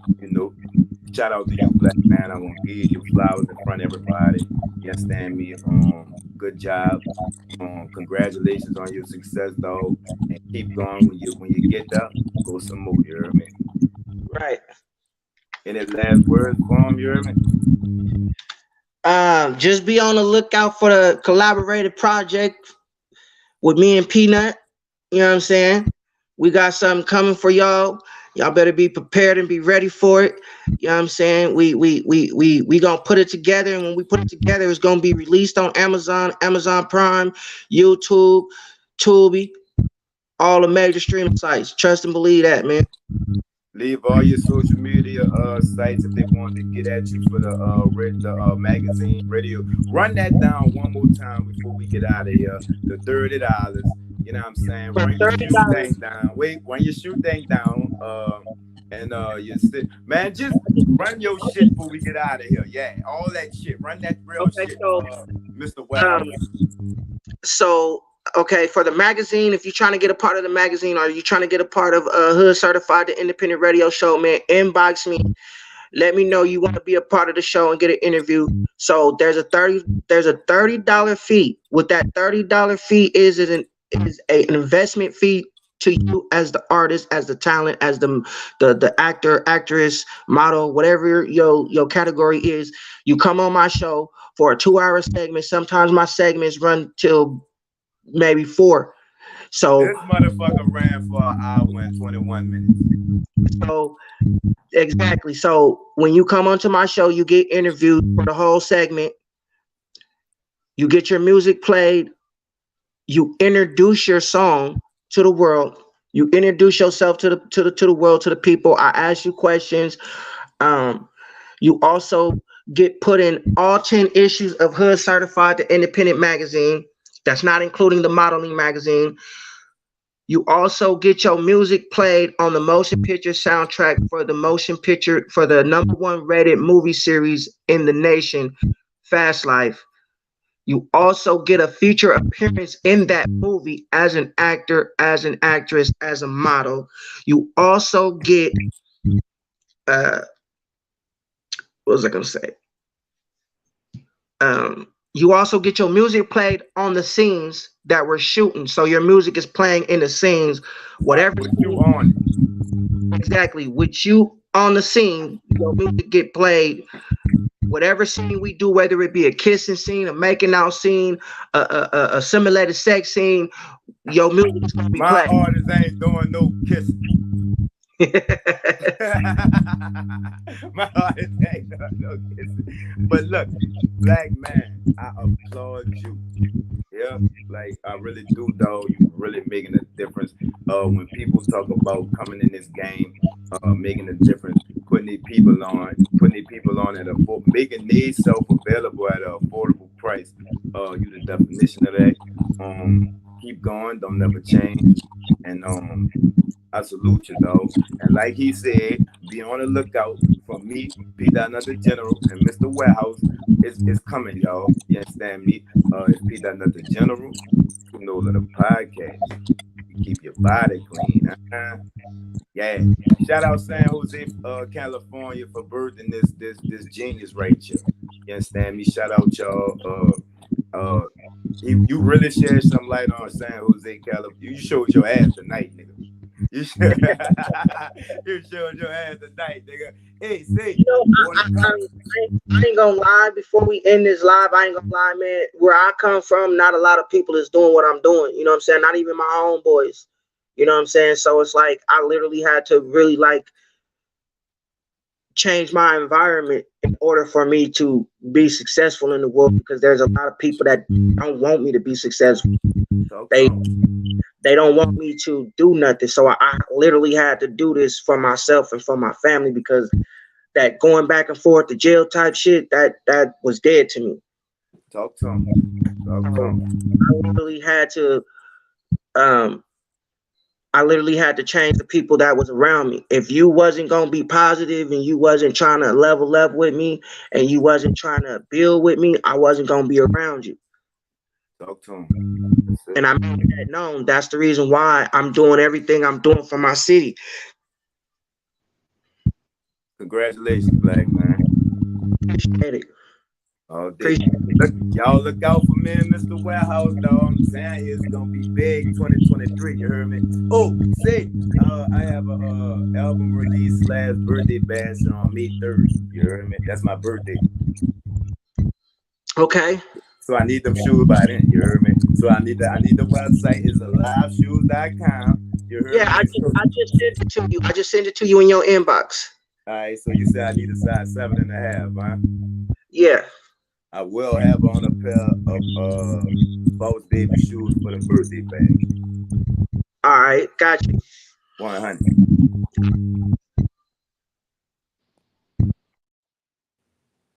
Shout out to you, black man. I'm gonna give you flowers in front of everybody. You understand me? Good job. Congratulations on your success, dog. And keep going when you get there. Go some more. You hear me? Right. Any last words for him? You hear me? Just be on the lookout for the collaborated project with me and Peanut. You know what I'm saying? We got something coming for y'all. Y'all better be prepared and be ready for it. You know what I'm saying? We gonna put it together, and when we put it together, it's gonna be released on Amazon, Amazon Prime, YouTube, Tubi, all the major streaming sites. Trust and believe that, man. Leave all your social media sites if they want to get at you for the magazine, radio. Run that down one more time before we get out of here. The $30. You know what I'm saying? Run your shoe thing down. Wait, run your shoe thing down. And man, just run your shit before we get out of here. Yeah, all that shit. Run that real shit, so, Mr. Wells. Okay, for the magazine, if you're trying to get a part of the magazine or you're trying to get a part of Hood Certified, the independent radio show, man, inbox me. Let me know you want to be a part of the show and get an interview. So there's a $30 fee. What that $30 fee is an investment fee to you as the artist, as the talent, as the actor, actress, model, whatever your category is. You come on my show for a 2-hour segment. Sometimes my segments run till maybe 4. So this motherfucker ran for an hour and 21 minutes. So exactly. So when you come onto my show, you get interviewed for the whole segment. You get your music played. You introduce your song to the world. You introduce yourself to the world, to the people. I ask you questions. You also get put in all 10 issues of Hood Certified, the independent magazine. That's not including the modeling magazine. You also get your music played on the motion picture soundtrack for the #1 rated movie series in the nation, Fast Life. You also get a feature appearance in that movie as an actor, as an actress, as a model. You also get what was I gonna say? You also get your music played on the scenes that we're shooting. So your music is playing in the scenes, whatever you on. Exactly. With you on the scene, your music get played. Whatever scene we do, whether it be a kissing scene, a making out scene, a simulated sex scene, your music is gonna be played. My artists ain't doing no kissing. My heart is no kissing. But look, black man, I applaud you. Yeah, like I really do, though. You really making a difference. When people talk about coming in this game, making a difference, putting these people on at making these self-available at an affordable price. You the definition of that. Keep going, don't never change. And I salute you, though. And like he said, be on the lookout for me, Peter Another General, and Mr. Warehouse is coming, y'all. You understand me? It's Peter Another General, Nola Podcast. You keep your body clean. Yeah. Shout out San Jose, California for birthing this genius right here. You understand me? Shout out y'all. You really shed some light on San Jose, California. You showed your ass tonight, nigga. You showed your ass tonight, nigga. Hey, say, I ain't gonna lie. Before we end this live, I ain't gonna lie, man. Where I come from, not a lot of people is doing what I'm doing. You know what I'm saying? Not even my homeboys. You know what I'm saying? So it's like I literally had to really change my environment in order for me to be successful in the world, because there's a lot of people that don't want me to be successful. They don't want me to do nothing. So I literally had to do this for myself and for my family, because that going back and forth to jail type shit, that was dead to me. Talk to him. I literally had to change the people that was around me. If you wasn't gonna be positive and you wasn't trying to level up with me and you wasn't trying to build with me, I wasn't gonna be around you. Talk to him. And I made that known. That's the reason why I'm doing everything I'm doing for my city. Congratulations, Black man. Appreciate it. Oh, y'all look out for me and Mr. Warehouse, dog. I'm saying it's gonna be big 2023. You heard me? Oh, say, I have a album release / birthday bash on May 3rd. You heard me? That's my birthday. Okay. So I need them shoes by then. You heard me? So I need the website is aliveshoes.com. You heard me? I just sent it to you. I just sent it to you in your inbox. All right. So you said I need a size 7.5, huh? Yeah. I will have on a pair of Boss Baby shoes for the birthday bag. All right, got you. 100.